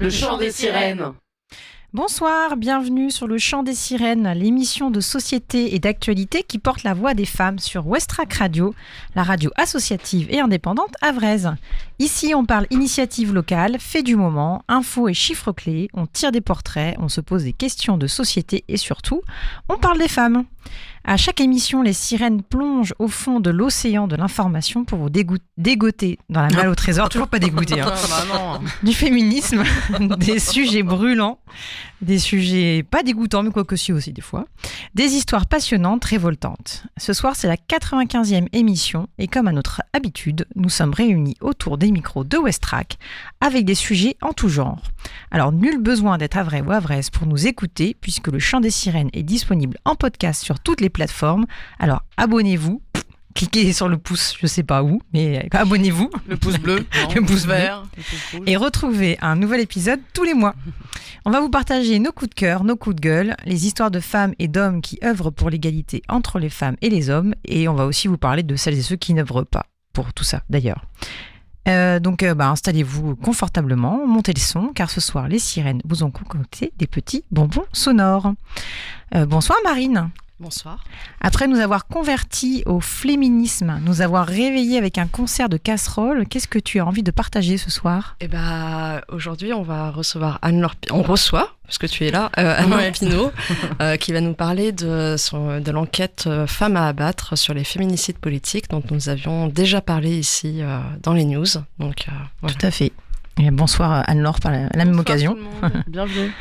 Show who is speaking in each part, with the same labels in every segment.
Speaker 1: Le chant des sirènes.
Speaker 2: Bonsoir, bienvenue sur Le Chant des Sirènes, l'émission de société et d'actualité qui porte la voix des femmes sur Westrack Radio, la radio associative et indépendante havraise. Ici, on parle initiative locale, faits du moment, infos et chiffres clés, on tire des portraits, on se pose des questions de société et surtout, on parle des femmes. À chaque émission, les sirènes plongent au fond de l'océan de l'information pour vous dégoter dans la malle au trésor, toujours pas dégoûter, du féminisme, des sujets brûlants, des sujets pas dégoûtants, mais quoique si aussi des fois, des histoires passionnantes, révoltantes. Ce soir, c'est la 95e émission et comme à notre habitude, nous sommes réunis autour des micros de Westrack avec des sujets en tout genre. Alors, nul besoin d'être havrais ou havraise pour nous écouter puisque le Chant des Sirènes est disponible en podcast sur toutes les plateformes. Alors, abonnez-vous. Cliquez sur le pouce, je sais pas où, mais abonnez-vous.
Speaker 1: Le pouce bleu,
Speaker 2: le pouce
Speaker 1: vert,
Speaker 2: et retrouvez un nouvel épisode tous les mois. On va vous partager nos coups de cœur, nos coups de gueule, les histoires de femmes et d'hommes qui œuvrent pour l'égalité entre les femmes et les hommes, et on va aussi vous parler de celles et ceux qui n'œuvrent pas pour tout ça d'ailleurs. Donc installez-vous confortablement, montez le son, car ce soir les sirènes vous ont concocté des petits bonbons sonores. Bonsoir Marine.
Speaker 3: Bonsoir.
Speaker 2: Après nous avoir convertis au féminisme, nous avoir réveillés avec un concert de casseroles, qu'est-ce que tu as envie de partager ce soir ?
Speaker 3: Aujourd'hui, on va recevoir Anne-Laure parce que tu es là, Anne-Laure Pinault, qui va nous parler de l'enquête Femmes à abattre sur les féminicides politiques dont nous avions déjà parlé ici dans les news. Donc, voilà.
Speaker 2: Tout à fait. Et bonsoir Anne-Laure par la même occasion.
Speaker 3: Bienvenue.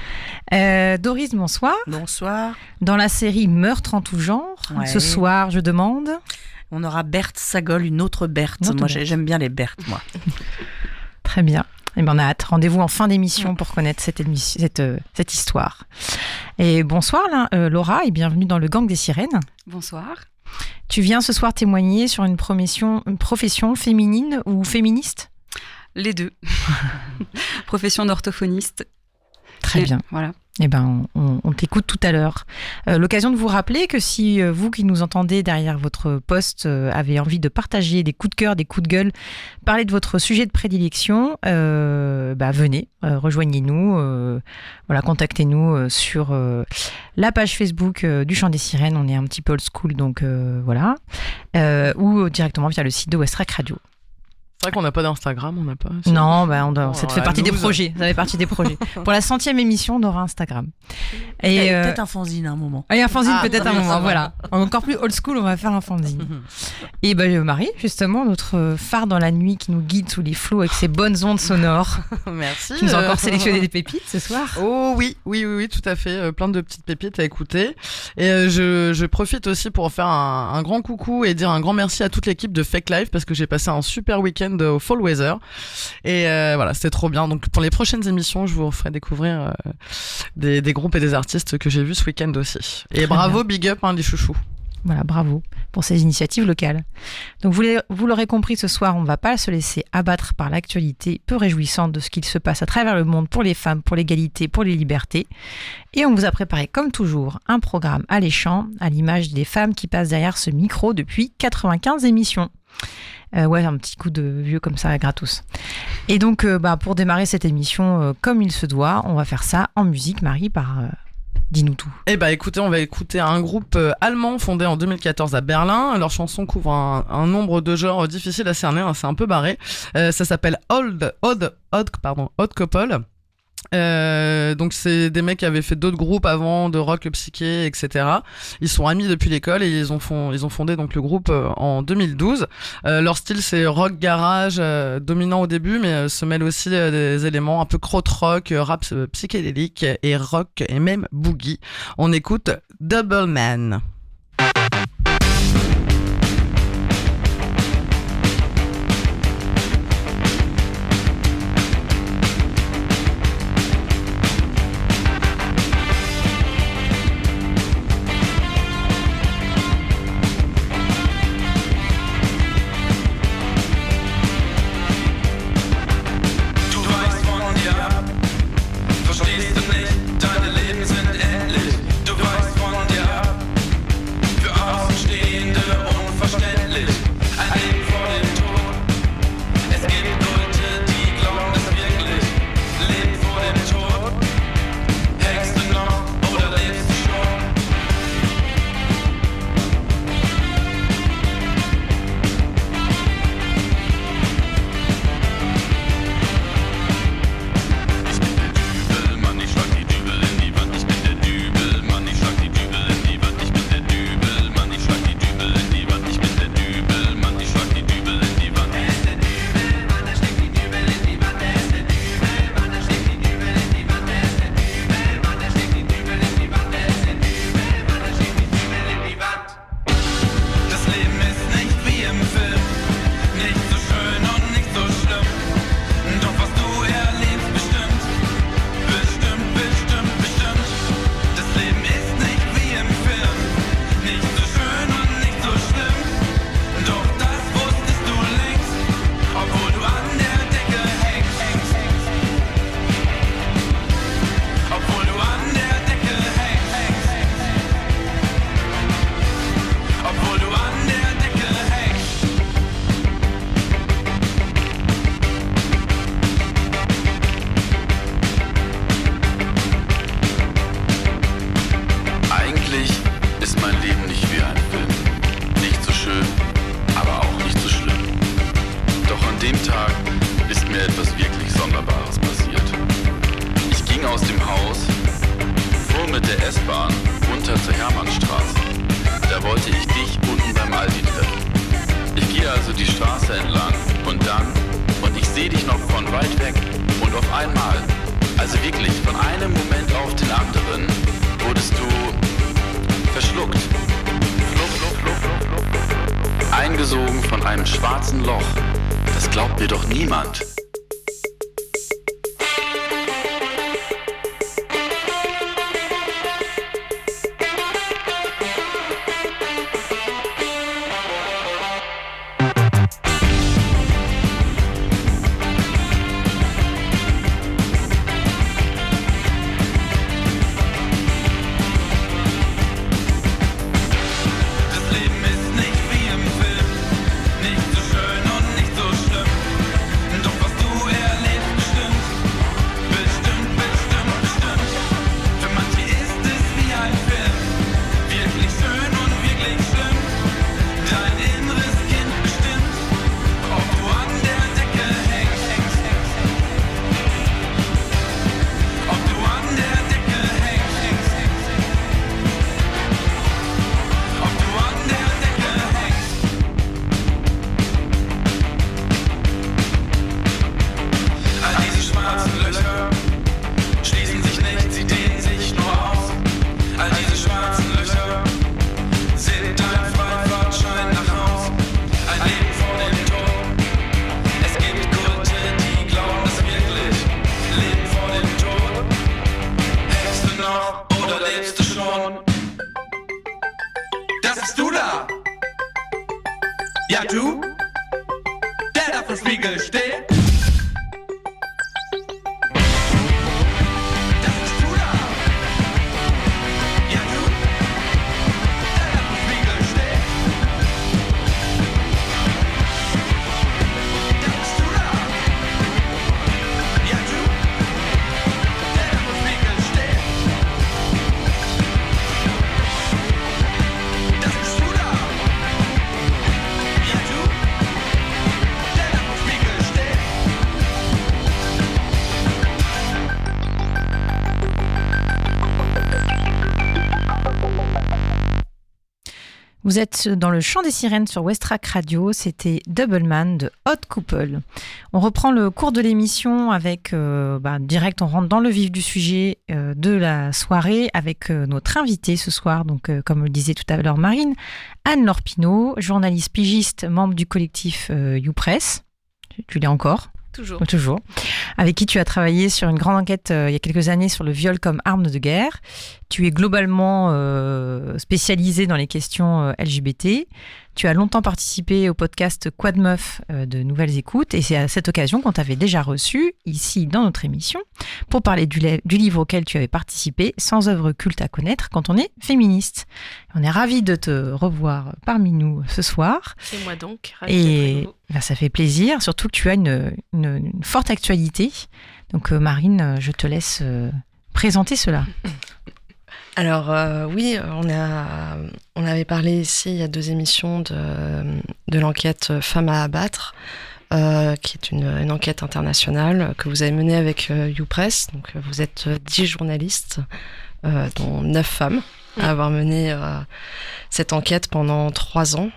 Speaker 2: Doris, bonsoir.
Speaker 4: Bonsoir.
Speaker 2: Dans la série Meurtre en tout genre, ce soir, je demande...
Speaker 4: On aura Berthe Sagol, une autre Berthe. J'aime bien les Berthes, moi.
Speaker 2: Très bien. Et on a hâte. Rendez-vous en fin d'émission pour connaître cette histoire. Et bonsoir Laura et bienvenue dans le Gang des Sirènes.
Speaker 5: Bonsoir.
Speaker 2: Tu viens ce soir témoigner sur une profession féminine ou féministe ?
Speaker 5: Les deux. Profession d'orthophoniste.
Speaker 2: Très bien.
Speaker 5: Voilà.
Speaker 2: Eh ben, on t'écoute tout à l'heure. L'occasion de vous rappeler que si vous qui nous entendez derrière votre poste avez envie de partager des coups de cœur, des coups de gueule, parler de votre sujet de prédilection, venez, rejoignez-nous, contactez-nous sur la page Facebook du Chant des Sirènes. On est un petit peu old school, donc voilà. Ou directement via le site de Westrack Radio.
Speaker 1: C'est vrai qu'on n'a pas d'Instagram, on n'a pas...
Speaker 2: Non, ça fait partie des projets. Ça fait partie des projets. Pour la 100e émission, on aura Instagram.
Speaker 4: Et peut-être un fanzine à un moment.
Speaker 2: Et un fanzine peut-être à un moment, voilà. Encore plus old school, on va faire un fanzine. Et Marie, justement, notre phare dans la nuit qui nous guide sous les flots avec ses bonnes ondes sonores.
Speaker 1: Merci.
Speaker 2: Tu nous as encore sélectionné des pépites ce soir.
Speaker 1: Oh oui, tout à fait. Plein de petites pépites à écouter. Et je profite aussi pour faire un grand coucou et dire un grand merci à toute l'équipe de Fake Life parce que j'ai passé un super week-end au Fall Weather et c'était trop bien. Donc pour les prochaines émissions je vous ferai découvrir des groupes et des artistes que j'ai vus ce week-end aussi. Et bravo, big up les chouchous.
Speaker 2: Voilà, bravo pour ces initiatives locales. Donc vous l'aurez compris, ce soir on ne va pas se laisser abattre par l'actualité peu réjouissante de ce qu'il se passe à travers le monde pour les femmes, pour l'égalité, pour les libertés. Et on vous a préparé comme toujours un programme alléchant à l'image des femmes qui passent derrière ce micro depuis 95 émissions. Un petit coup de vieux comme ça, gratos. Et donc, pour démarrer cette émission comme il se doit, on va faire ça en musique. Marie, dis-nous tout.
Speaker 1: Écoutez, on va écouter un groupe allemand fondé en 2014 à Berlin. Leur chanson couvre un nombre de genres difficiles à cerner, c'est un peu barré. Ça s'appelle Odd Couple. Donc c'est des mecs qui avaient fait d'autres groupes avant de rock psyché, etc. Ils sont amis depuis l'école et ils ont fondé donc le groupe en 2012. Leur style c'est rock garage dominant au début, mais se mêle aussi des éléments un peu krautrock, rap psychédélique et rock et même boogie. On écoute Double Man.
Speaker 6: Verstehst du nicht, deine Leben sind endlich. Du weißt von dir ab, sehe dich noch von weit weg und auf einmal, also wirklich von einem Moment auf den anderen, wurdest du verschluckt. Eingesogen von einem schwarzen Loch. Das glaubt mir doch niemand.
Speaker 7: Ja, du, der da vor Spiegel steht. Das bist du da. Ja, du, der da vor Spiegel steht. Das bist du da. Ja, du, der da vor Spiegel steht. Das bist du da.
Speaker 2: Vous êtes dans le chant des sirènes sur Westrack Radio, c'était Double Man de Hot Couple. On reprend le cours de l'émission avec, direct, on rentre dans le vif du sujet de la soirée avec notre invitée ce soir, donc comme le disait tout à l'heure Marine, Anne-Laure Pinault, journaliste pigiste, membre du collectif YouPress, tu l'es encore ? Toujours. Avec qui tu as travaillé sur une grande enquête il y a quelques années sur le viol comme arme de guerre. Tu es globalement spécialisée dans les questions LGBT. Tu as longtemps participé au podcast Quad Meuf de Nouvelles Écoutes et c'est à cette occasion qu'on t'avait déjà reçu ici dans notre émission pour parler du livre auquel tu avais participé, Sans œuvre culte à connaître quand on est féministe. On est ravis de te revoir parmi nous ce soir.
Speaker 3: C'est moi donc, ravie d'être
Speaker 2: ça fait plaisir, surtout que tu as une forte actualité. Donc Marine, je te laisse présenter cela.
Speaker 3: Alors oui, on avait parlé ici il y a 2 émissions de l'enquête Femmes à abattre, qui est une enquête internationale que vous avez menée avec YouPress. Donc vous êtes 10 journalistes, dont 9 femmes, à avoir mené cette enquête pendant 3 ans.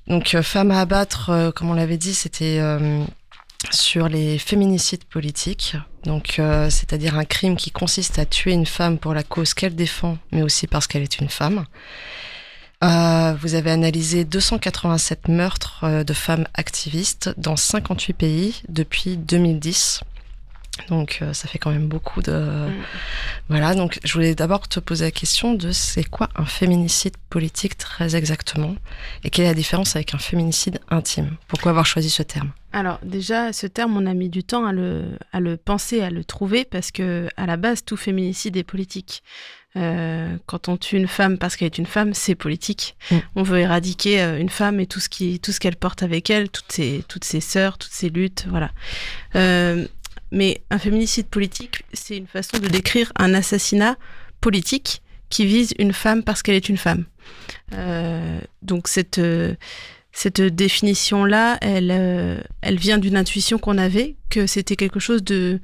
Speaker 3: Donc Femmes à abattre, comme on l'avait dit, c'était sur les féminicides politiques, donc c'est-à-dire un crime qui consiste à tuer une femme pour la cause qu'elle défend, mais aussi parce qu'elle est une femme. Vous avez analysé 287 meurtres de femmes activistes dans 58 pays depuis 2010. Donc ça fait quand même beaucoup de... Voilà, donc je voulais d'abord te poser la question de c'est quoi un féminicide politique très exactement et quelle est la différence avec un féminicide intime ? Pourquoi avoir choisi ce terme ?
Speaker 8: Alors déjà, ce terme, on a mis du temps à le penser, à le trouver parce que à la base, tout féminicide est politique. Quand on tue une femme parce qu'elle est une femme, c'est politique. On veut éradiquer une femme et tout ce qu'elle porte avec elle, toutes ses sœurs, toutes ses luttes, voilà. Mais un féminicide politique, c'est une façon de décrire un assassinat politique qui vise une femme parce qu'elle est une femme. Donc cette définition-là, elle vient d'une intuition qu'on avait, que c'était quelque chose de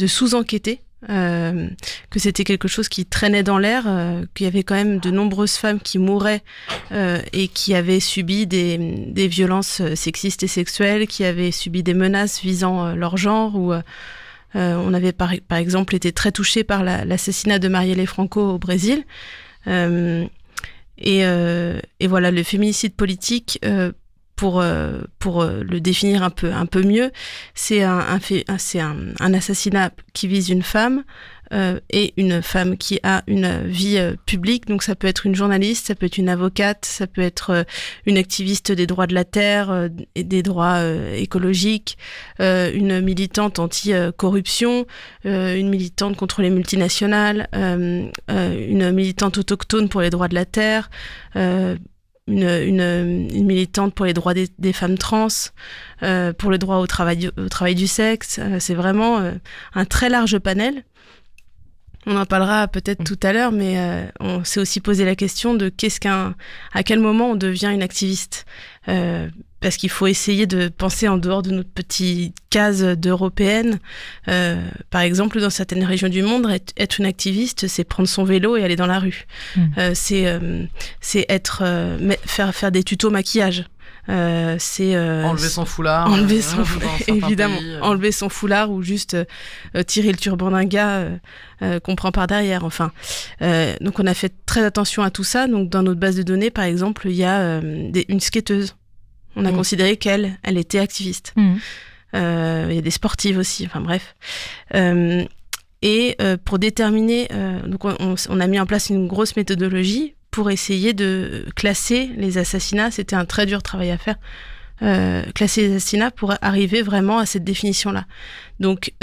Speaker 8: sous-enquêté, que c'était quelque chose qui traînait dans l'air, qu'il y avait quand même de nombreuses femmes qui mouraient et qui avaient subi des violences sexistes et sexuelles, qui avaient subi des menaces visant leur genre, ou on avait par exemple été très touchés par l'assassinat de Marielle Franco au Brésil. Et voilà, le féminicide politique, pour le définir un peu mieux, c'est un assassinat qui vise une femme, et une femme qui a une vie publique. Donc ça peut être une journaliste, ça peut être une avocate, ça peut être une activiste des droits de la terre et des droits écologiques, une militante anti-corruption, une militante contre les multinationales, une militante autochtone pour les droits de la terre, une militante pour les droits des femmes trans, pour le droit au travail du sexe. C'est vraiment un très large panel. On en parlera peut-être tout à l'heure, mais on s'est aussi posé la question de à quel moment on devient une activiste. Parce qu'il faut essayer de penser en dehors de notre petite case d'européenne. Par exemple, dans certaines régions du monde, être une activiste, c'est prendre son vélo et aller dans la rue. C'est faire des tutos maquillage. C'est
Speaker 1: enlever son foulard,
Speaker 8: évidemment, enlever son foulard, ou juste tirer le turban d'un gars qu'on prend par derrière. Enfin, donc on a fait très attention à tout ça. Donc dans notre base de données, par exemple, il y a une skateuse. On a considéré qu'elle était activiste. Il y a des sportives aussi. Enfin bref. Et pour déterminer, donc on a mis en place une grosse méthodologie pour essayer de classer les assassinats. C'était un très dur travail à faire. Classer les assassinats pour arriver vraiment à cette définition-là. Donc,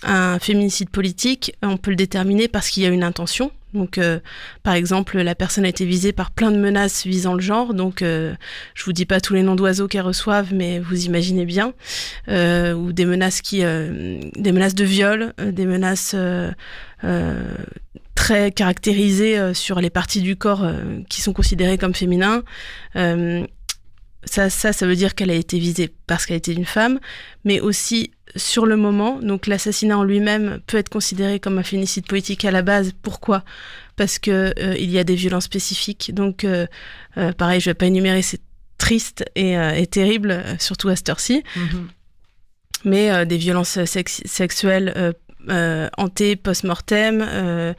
Speaker 8: un féminicide politique, on peut le déterminer parce qu'il y a une intention. Donc, par exemple, la personne a été visée par plein de menaces visant le genre. Donc, je vous dis pas tous les noms d'oiseaux qu'elles reçoivent, mais vous imaginez bien. Ou des menaces de viol, des menaces très caractérisées sur les parties du corps qui sont considérées comme féminins. Ça veut dire qu'elle a été visée parce qu'elle était une femme, mais aussi sur le moment. Donc l'assassinat en lui-même peut être considéré comme un féminicide politique à la base. Pourquoi ? Parce que il y a des violences spécifiques. Donc pareil, je vais pas énumérer, c'est triste et terrible, surtout à cette heure-ci. Mais des violences sexuelles post-mortem,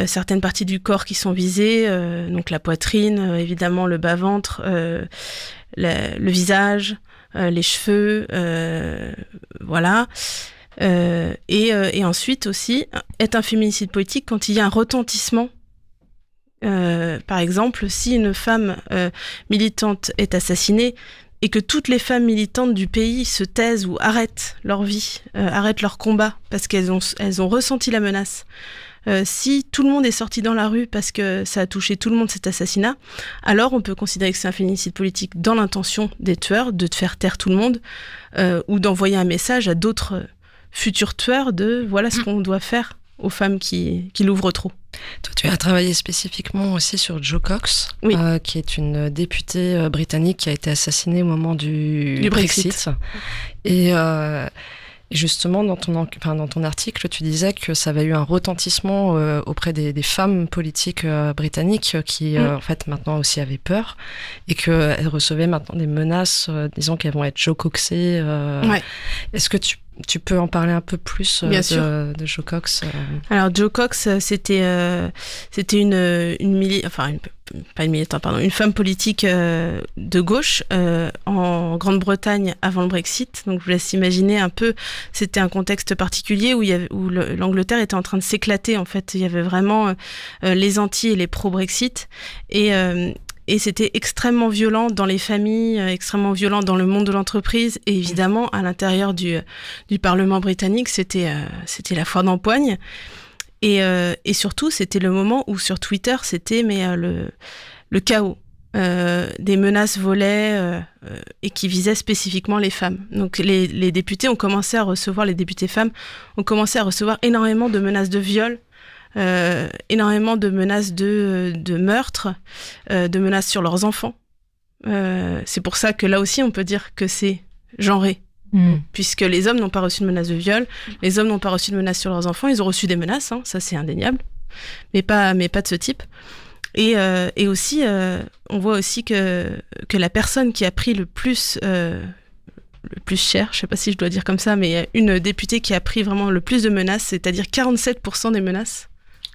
Speaker 8: certaines parties du corps qui sont visées, donc la poitrine, évidemment le bas-ventre, le visage, les cheveux, voilà. Et ensuite aussi, est un féminicide politique quand il y a un retentissement. Par exemple, si une femme militante est assassinée et que toutes les femmes militantes du pays se taisent ou arrêtent leur vie, arrêtent leur combat parce qu'elles ont ressenti la menace. Si tout le monde est sorti dans la rue parce que ça a touché tout le monde, cet assassinat, alors on peut considérer que c'est un féminicide politique dans l'intention des tueurs de faire taire tout le monde, ou d'envoyer un message à d'autres futurs tueurs de voilà ce qu'on doit faire aux femmes qui l'ouvrent trop.
Speaker 3: Toi, tu as travaillé spécifiquement aussi sur Jo Cox,
Speaker 8: oui.
Speaker 3: Qui est une députée britannique qui a été assassinée au moment du Brexit. Et justement, dans ton article, tu disais que ça avait eu un retentissement auprès des femmes politiques britanniques qui, en fait, maintenant aussi avaient peur et qu'elles recevaient maintenant des menaces, disons qu'elles vont être Jo Coxées.
Speaker 8: Ouais.
Speaker 3: Est-ce que tu peux en parler un peu plus de Jo Cox
Speaker 8: Alors, Jo Cox, c'était une femme politique de gauche en Grande-Bretagne avant le Brexit. Donc, je vous laisse imaginer un peu, c'était un contexte particulier où l'Angleterre était en train de s'éclater. En fait, il y avait vraiment les anti et les pro-Brexit. Et c'était extrêmement violent dans les familles, extrêmement violent dans le monde de l'entreprise. Et évidemment, à l'intérieur du Parlement britannique, c'était la foire d'empoigne. Et surtout, c'était le moment où sur Twitter, c'était le chaos. Des menaces volaient et qui visaient spécifiquement les femmes. Donc les députés ont commencé à recevoir, les députés femmes ont commencé à recevoir énormément de menaces de viol, énormément de menaces de meurtre, de menaces sur leurs enfants. C'est pour ça que là aussi on peut dire que c'est genré puisque les hommes n'ont pas reçu de menaces de viol, les hommes n'ont pas reçu de menaces sur leurs enfants, ils ont reçu des menaces, ça c'est indéniable, mais pas de ce type. Et aussi, on voit aussi que la personne qui a pris le plus cher, je sais pas si je dois dire comme ça, mais une députée qui a pris vraiment le plus de menaces, c'est-à-dire 47% des menaces,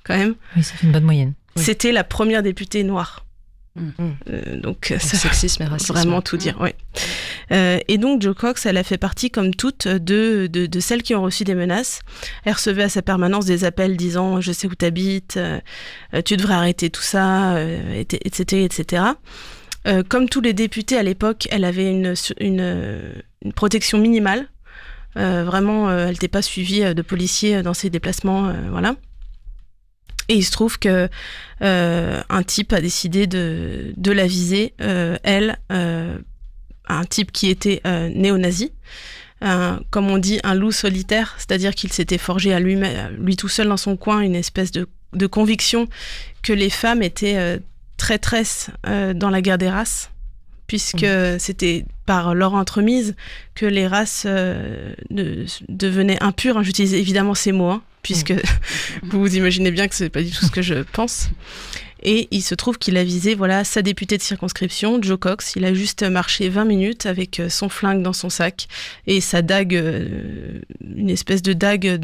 Speaker 8: quand même.
Speaker 2: Oui, ça fait une bonne moyenne.
Speaker 8: C'était la première députée noire. Donc ça,
Speaker 3: sexisme et racisme.
Speaker 8: Vraiment tout dire, oui. Et donc Jo Cox, elle a fait partie, comme toutes, de celles qui ont reçu des menaces. Elle recevait à sa permanence des appels disant « Je sais où t'habites, tu devrais arrêter tout ça, etc. etc. » Comme tous les députés à l'époque, elle avait une protection minimale. Vraiment, elle n'était pas suivie de policiers dans ses déplacements, voilà. Et il se trouve que un type a décidé de la viser, un type qui était néo-nazi, comme on dit, un loup solitaire, c'est-à-dire qu'il s'était forgé à lui tout seul dans son coin une espèce de conviction que les femmes étaient traîtresses dans la guerre des races, puisque c'était par leur entremise que les races devenaient impures. J'utilise évidemment ces mots, puisque vous imaginez bien que c'est pas du tout ce que je pense. Et il se trouve qu'il a visé sa députée de circonscription, Jo Cox. Il a juste marché 20 minutes avec son flingue dans son sac et sa dague, une espèce de dague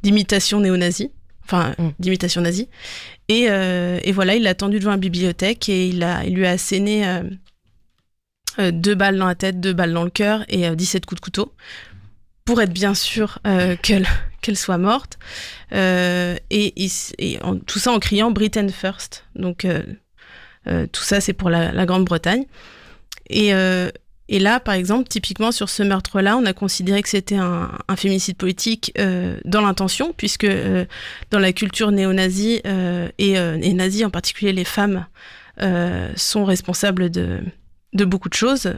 Speaker 8: d'imitation néo-nazie, d'imitation nazie. Et voilà, il l'a tendu devant la bibliothèque et il lui a asséné 2 balles dans la tête, 2 balles dans le cœur et 17 coups de couteau, pour être bien sûr qu'elle soit morte. Tout ça en criant « Britain first ». Donc, tout ça, c'est pour la Grande-Bretagne. Et là, par exemple, typiquement, sur ce meurtre-là, on a considéré que c'était un féminicide politique dans l'intention, puisque dans la culture néo-nazie et nazie, en particulier, les femmes sont responsables de beaucoup de choses.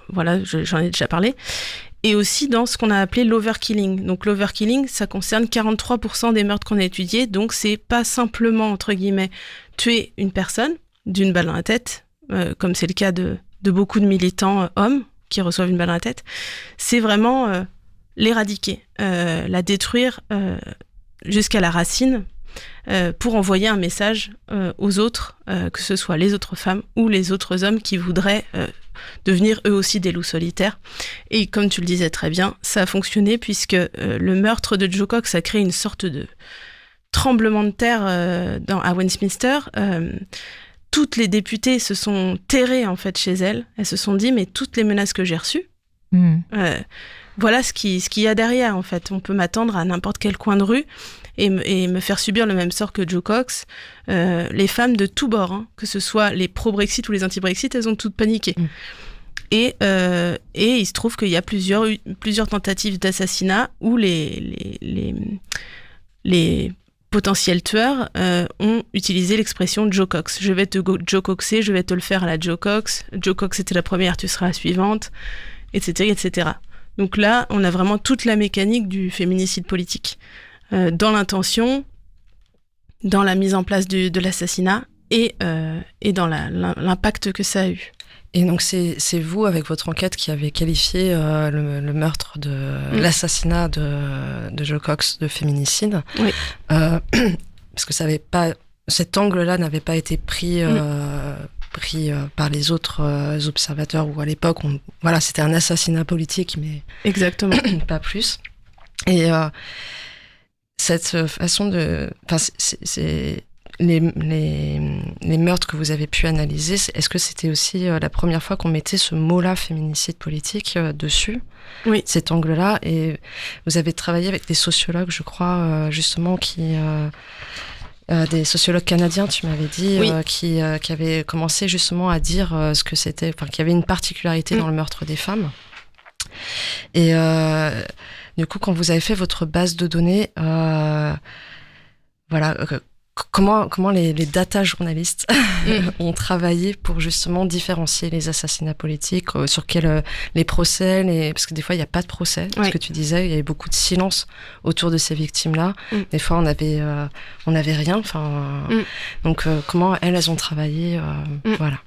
Speaker 8: Voilà, j'en ai déjà parlé. Et aussi dans ce qu'on a appelé l'overkilling. Donc l'overkilling, ça concerne 43% des meurtres qu'on a étudiés. Donc c'est pas simplement, entre guillemets, tuer une personne d'une balle dans la tête, comme c'est le cas de beaucoup de militants hommes qui reçoivent une balle dans la tête. C'est vraiment l'éradiquer, la détruire jusqu'à la racine, pour envoyer un message aux autres, que ce soit les autres femmes ou les autres hommes qui voudraient devenir eux aussi des loups solitaires. Et comme tu le disais très bien, ça a fonctionné, puisque le meurtre de Jo Cox a créé une sorte de tremblement de terre à Westminster. Toutes les députées se sont terrées en fait chez elles. Elles se sont dit, mais toutes les menaces que j'ai reçues, voilà ce qu'il y a derrière en fait. On peut m'attendre à n'importe quel coin de rue et me faire subir le même sort que Jo Cox. Les femmes de tous bords, que ce soit les pro-Brexit ou les anti-Brexit, elles ont toutes paniqué. Et il se trouve qu'il y a plusieurs tentatives d'assassinat où les potentiels tueurs ont utilisé l'expression Jo Cox. Je vais te Jo Coxer, je vais te le faire à la Jo Cox. Jo Cox était la première, tu seras la suivante, etc., etc. Donc là, on a vraiment toute la mécanique du féminicide politique. Dans l'intention, dans la mise en place de l'assassinat et dans l'impact que ça a eu.
Speaker 3: Et donc c'est vous, avec votre enquête, qui avez qualifié le meurtre l'assassinat de Jo Cox de féminicide.
Speaker 8: Oui.
Speaker 3: Parce que cet angle-là n'avait pas été pris par les autres observateurs, où à l'époque, c'était un assassinat politique, mais
Speaker 8: exactement
Speaker 3: pas plus. Et cette façon c'est les meurtres que vous avez pu analyser, est-ce que c'était aussi la première fois qu'on mettait ce mot-là, féminicide politique, dessus,
Speaker 8: oui,
Speaker 3: cet angle-là? Et vous avez travaillé avec des sociologues, je crois, justement, des sociologues canadiens, tu m'avais dit,
Speaker 8: oui,
Speaker 3: qui avaient commencé justement à dire ce que c'était, qu'il y avait une particularité dans le meurtre des femmes. Et du coup, quand vous avez fait votre base de données, comment les data journalistes ont travaillé pour justement différencier les assassinats politiques, sur les procès, parce que des fois il n'y a pas de procès, ce que tu disais, il y avait beaucoup de silence autour de ces victimes-là. Des fois on avait rien. Donc comment elles ont travaillé, voilà.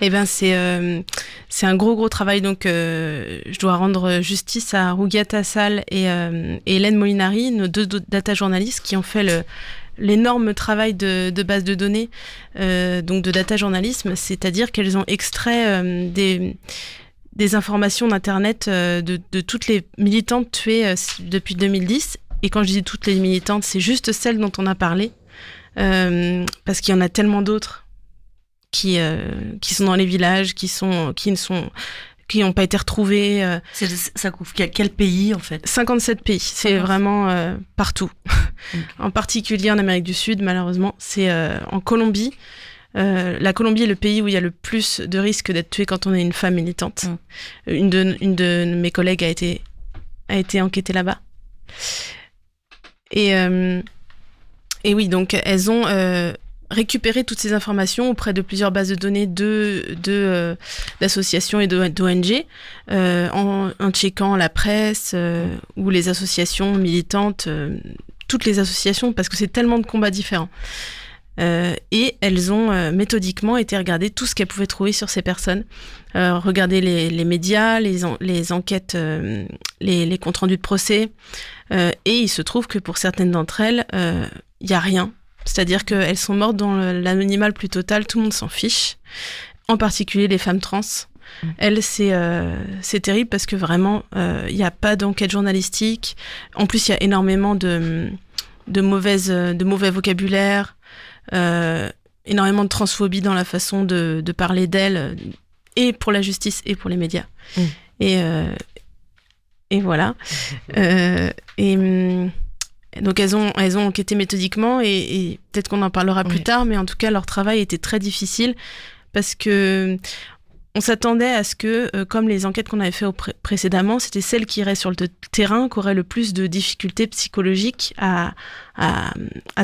Speaker 8: Eh ben c'est un gros travail. Donc je dois rendre justice à Rougiat Assal et Hélène Molinari, nos deux data journalistes qui ont fait l'énorme travail de base de données, donc de data journalisme, c'est-à-dire qu'elles ont extrait des informations d'Internet de toutes les militantes tuées depuis 2010. Et quand je dis toutes les militantes, c'est juste celles dont on a parlé, parce qu'il y en a tellement d'autres qui sont dans les villages, qui n'ont pas été retrouvés.
Speaker 4: Ça couvre quel pays, en fait?
Speaker 8: 57 pays, c'est vraiment partout. En particulier en Amérique du Sud, malheureusement. C'est en Colombie. La Colombie est le pays où il y a le plus de risques d'être tué quand on est une femme militante. Une de mes collègues a été enquêtée là-bas. Et oui, donc elles ont récupéré toutes ces informations auprès de plusieurs bases de données d'associations et d'ONG, en checkant la presse ou les associations militantes, toutes les associations, parce que c'est tellement de combats différents. Et elles ont méthodiquement été regarder tout ce qu'elles pouvaient trouver sur ces personnes, regarder les médias, les enquêtes, les comptes rendus de procès, et il se trouve que pour certaines d'entre elles, il n'y a rien. C'est-à-dire qu'elles sont mortes dans l'anonymat le plus total, tout le monde s'en fiche, en particulier les femmes trans. Elles, c'est terrible parce que vraiment, il n'y a pas d'enquête journalistique. En plus, il y a énormément de mauvais vocabulaire, énormément de transphobie dans la façon de parler d'elles, et pour la justice et pour les médias. Et voilà. Donc elles ont enquêté méthodiquement et peut-être qu'on en parlera plus tard, mais en tout cas leur travail était très difficile parce que on s'attendait à ce que, comme les enquêtes qu'on avait fait précédemment, c'était celles qui iraient sur le terrain, qui auraient le plus de difficultés psychologiques à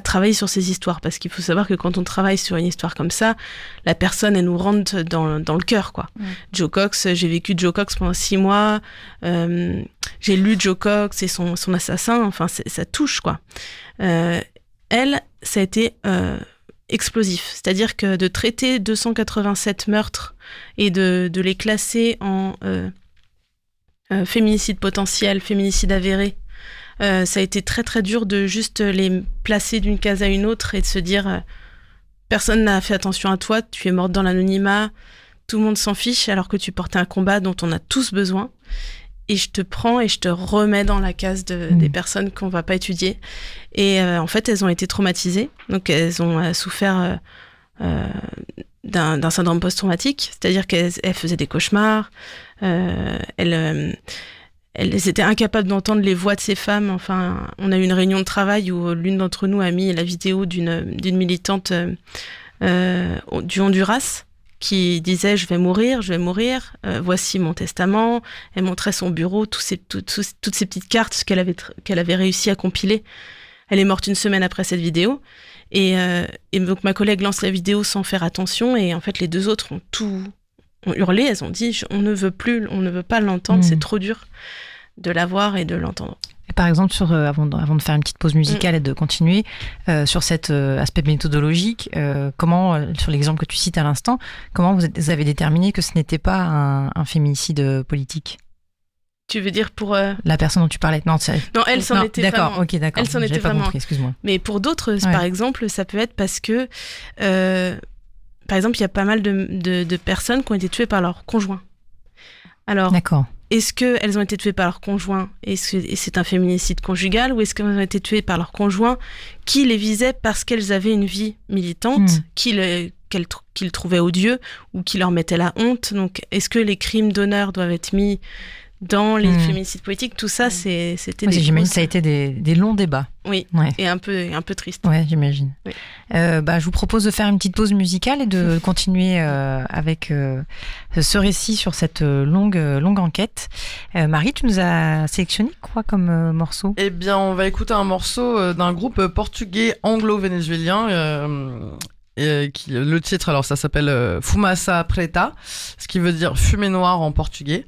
Speaker 8: travailler sur ces histoires. Parce qu'il faut savoir que quand on travaille sur une histoire comme ça, la personne, elle nous rentre dans le cœur, quoi. Joe Cox, j'ai vécu Joe Cox pendant 6 mois, j'ai lu Joe Cox et son assassin, enfin, ça touche, quoi. Elle, ça a été explosif. C'est-à-dire que de traiter 287 meurtres et de les classer en féminicide potentiel, féminicide avéré, ça a été très très dur de juste les placer d'une case à une autre et de se dire personne n'a fait attention à toi, tu es morte dans l'anonymat, tout le monde s'en fiche alors que tu portais un combat dont on a tous besoin. Et je te prends et je te remets dans la case des personnes qu'on va pas étudier. Et en fait, elles ont été traumatisées. Donc, elles ont souffert d'un syndrome post-traumatique. C'est-à-dire qu'elles faisaient des cauchemars. Elles étaient incapables d'entendre les voix de ces femmes. Enfin, on a eu une réunion de travail où l'une d'entre nous a mis la vidéo d'une militante du Honduras qui disait « je vais mourir, voici mon testament ». Elle montrait son bureau, toutes ces petites cartes qu'elle avait réussi à compiler. Elle est morte 1 semaine après cette vidéo. Et donc ma collègue lance la vidéo sans faire attention. Et en fait, les 2 autres ont hurlé. Elles ont dit « on ne veut pas l'entendre, c'est trop dur de la voir et de l'entendre ».
Speaker 2: Et par exemple, avant de faire une petite pause musicale et de continuer, sur cet aspect méthodologique, sur l'exemple que tu cites à l'instant, comment vous avez déterminé que ce n'était pas un féminicide politique ?
Speaker 8: Tu veux dire pour...
Speaker 2: La personne dont tu parlais ? Non,
Speaker 8: elle s'en était
Speaker 2: d'accord,
Speaker 8: vraiment.
Speaker 2: Ok, d'accord.
Speaker 8: Elle s'en était
Speaker 2: pas
Speaker 8: vraiment.
Speaker 2: Compris, excuse-moi.
Speaker 8: Mais pour d'autres, par exemple, ça peut être parce que... par exemple, il y a pas mal de personnes qui ont été tuées par leur conjoint. Alors,
Speaker 2: d'accord.
Speaker 8: Est-ce qu'elles ont été tuées par leur conjoint et c'est un féminicide conjugal, ou est-ce qu'elles ont été tuées par leur conjoint qui les visait parce qu'elles avaient une vie militante, qu'ils trouvaient odieux ou qui leur mettait la honte? Donc, est-ce que les crimes d'honneur doivent être mis dans les féminicides politiques? Tout ça, c'était
Speaker 2: j'imagine que ça a été des longs débats.
Speaker 8: Oui, et un peu triste.
Speaker 2: Ouais, j'imagine.
Speaker 8: Oui.
Speaker 2: Je vous propose de faire une petite pause musicale et de continuer avec ce récit sur cette longue enquête. Marie, tu nous as sélectionné quoi comme morceau ?
Speaker 1: Eh bien, on va écouter un morceau d'un groupe portugais anglo-vénézuélien le titre, alors ça s'appelle Fumaça Preta, ce qui veut dire fumée noire en portugais.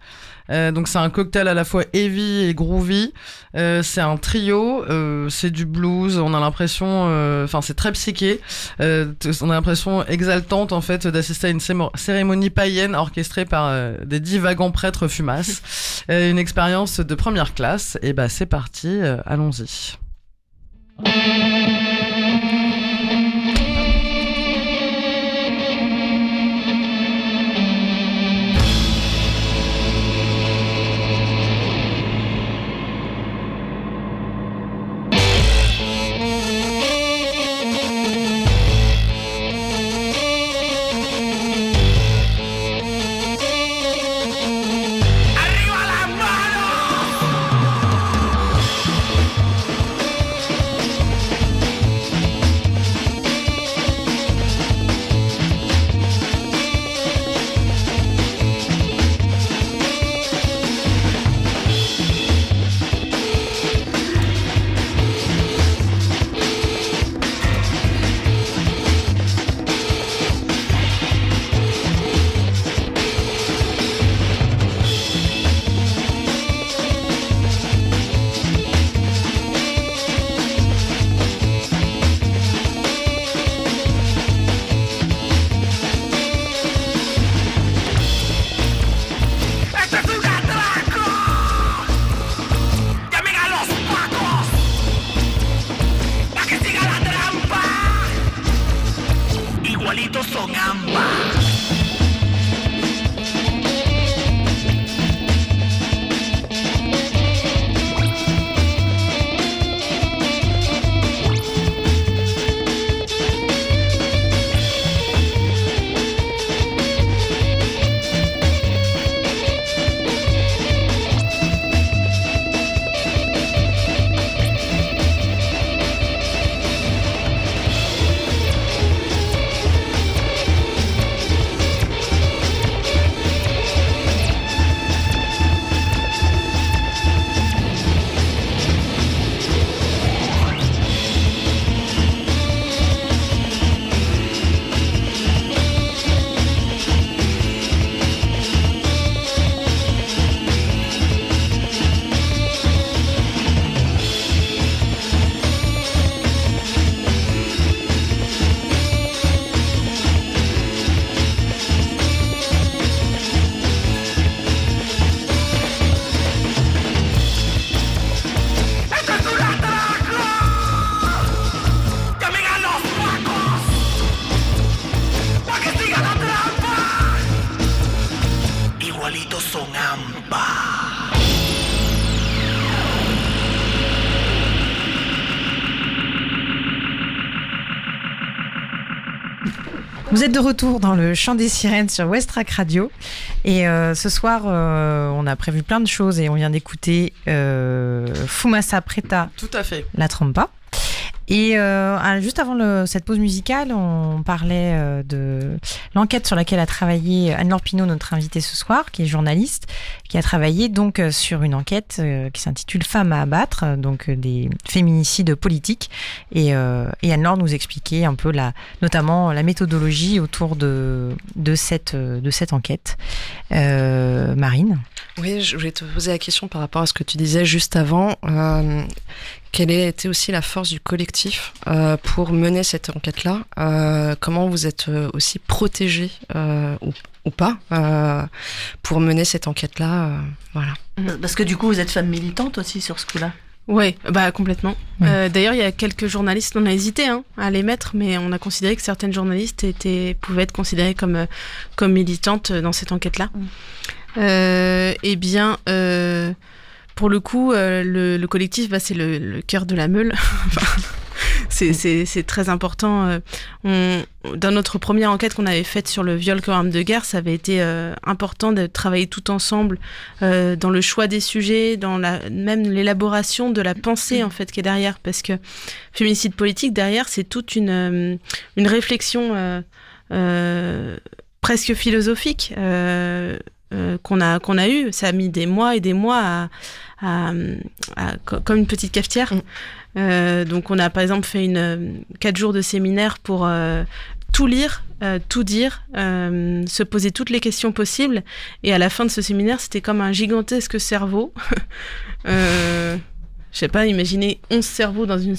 Speaker 1: Donc c'est un cocktail à la fois heavy et groovy. C'est un trio, c'est du blues. On a l'impression, c'est très psyché. On a l'impression exaltante en fait d'assister à une cérémonie païenne orchestrée par des divagants prêtres fumasses. Une expérience de première classe. Et c'est parti, allons-y.
Speaker 2: Vous êtes de retour dans le Chant des Sirènes sur Westrack Radio. Et ce soir, on a prévu plein de choses et on vient d'écouter Fumaça Preta.
Speaker 1: Tout à fait.
Speaker 2: La Trompa. Et juste avant cette pause musicale, on parlait de l'enquête sur laquelle a travaillé Anne-Laure Pinault, notre invitée ce soir, qui est journaliste, qui a travaillé donc sur une enquête qui s'intitule Femmes à abattre, donc des féminicides politiques. Et Anne-Laure nous expliquait un peu notamment la méthodologie autour de cette enquête. Marine ?
Speaker 3: Oui, je voulais te poser la question par rapport à ce que tu disais juste avant. Quelle a été aussi la force du collectif pour mener cette enquête-là ? Comment vous êtes aussi protégés ou pas pour mener cette enquête-là voilà.
Speaker 4: Parce que du coup, vous êtes femme militante aussi sur ce coup-là.
Speaker 8: Oui, complètement. Ouais. D'ailleurs, il y a quelques journalistes, on a hésité à les mettre, mais on a considéré que certaines journalistes pouvaient être considérées comme militantes dans cette enquête-là. Pour le coup, le collectif, c'est le cœur de la meule. C'est très important. Dans notre première enquête qu'on avait faite sur le viol comme arme de guerre, ça avait été important de travailler tout ensemble dans le choix des sujets, dans même l'élaboration de la pensée en fait qui est derrière, parce que féminicide politique derrière, c'est toute une réflexion presque philosophique qu'on a eu. Ça a mis des mois et des mois comme une petite cafetière. Donc on a par exemple fait 4 jours de séminaire pour tout lire, tout dire, se poser toutes les questions possibles. Et à la fin de ce séminaire, c'était comme un gigantesque cerveau. Je sais pas, imaginez 11 cerveaux dans un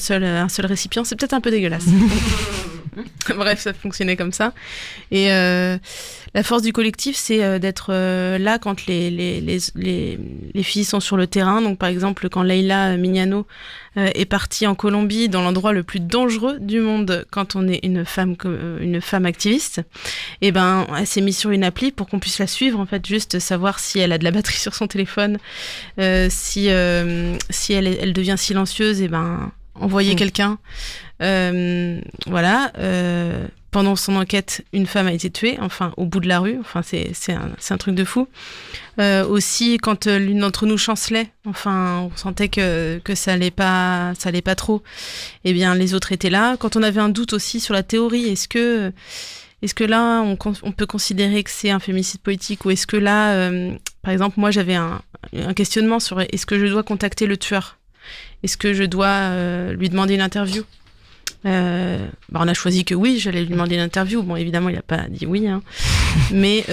Speaker 8: seul récipient, c'est peut-être un peu dégueulasse. Bref, ça fonctionnait comme ça. Et la force du collectif, c'est d'être là quand les filles sont sur le terrain. Donc, par exemple, quand Leila Mignano est partie en Colombie, dans l'endroit le plus dangereux du monde quand on est une femme activiste, et ben, elle s'est mise sur une appli pour qu'on puisse la suivre, en fait, juste savoir si elle a de la batterie sur son téléphone, si elle devient silencieuse, et ben, envoyer quelqu'un. Voilà. Pendant son enquête, une femme a été tuée, enfin, au bout de la rue. Enfin, c'est un truc de fou. Aussi, quand l'une d'entre nous chancelait, enfin, on sentait que ça allait pas trop. Eh bien, les autres étaient là. Quand on avait un doute aussi sur la théorie, est-ce que là, on peut considérer que c'est un féminicide politique, ou est-ce que là, par exemple, moi, j'avais un questionnement sur est-ce que je dois contacter le tueur ? Est-ce que je dois lui demander une interview ? On a choisi que oui, j'allais lui demander une interview. Bon, évidemment, il n'a pas dit oui, hein. Mais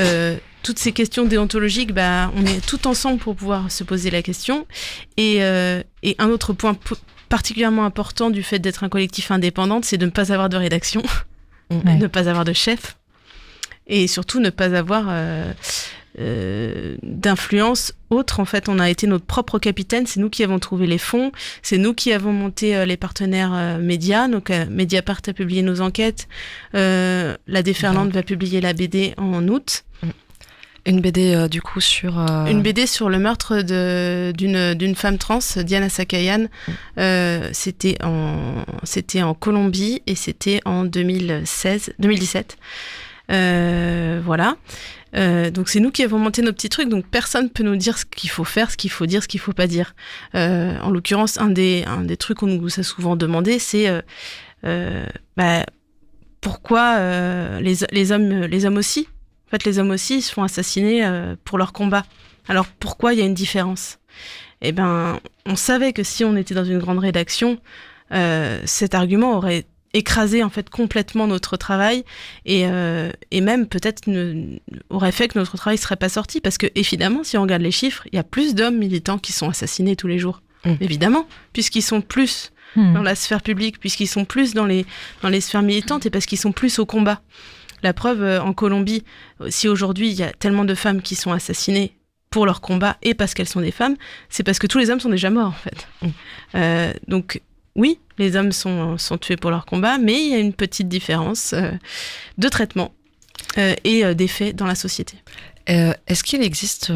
Speaker 8: toutes ces questions déontologiques, on est tout ensemble pour pouvoir se poser la question. Et un autre point particulièrement important du fait d'être un collectif indépendant, c'est de ne pas avoir de rédaction, ne pas avoir de chef, et surtout ne pas avoir d'influence autre. En fait, on a été notre propre capitaine, c'est nous qui avons trouvé les fonds, c'est nous qui avons monté les partenaires médias. Donc Mediapart a publié nos enquêtes, la Déferlante va publier la BD en août.
Speaker 3: Une BD du coup sur...
Speaker 8: Une BD sur le meurtre d'une femme trans, Diana Sakayan. C'était en Colombie et c'était en 2017. Voilà. Donc c'est nous qui avons monté nos petits trucs, donc personne peut nous dire ce qu'il faut faire, ce qu'il faut dire, ce qu'il faut pas dire. En l'occurrence, un des trucs qu'on nous a souvent demandé, c'est pourquoi les hommes aussi. En fait, les hommes aussi se font assassiner pour leur combat. Alors pourquoi il y a une différence ? Eh ben, on savait que si on était dans une grande rédaction, cet argument aurait écraser en fait complètement notre travail et même peut-être aurait fait que notre travail serait pas sorti, parce que évidemment, si on regarde les chiffres, il y a plus d'hommes militants qui sont assassinés tous les jours, évidemment, puisqu'ils sont plus dans la sphère publique, puisqu'ils sont plus dans les sphères militantes, et parce qu'ils sont plus au combat. La preuve, en Colombie, si aujourd'hui il y a tellement de femmes qui sont assassinées pour leur combat et parce qu'elles sont des femmes, c'est parce que tous les hommes sont déjà morts en fait. Donc oui, les hommes sont tués pour leur combat, mais il y a une petite différence de traitement et d'effet dans la société.
Speaker 3: Est-ce qu'il existe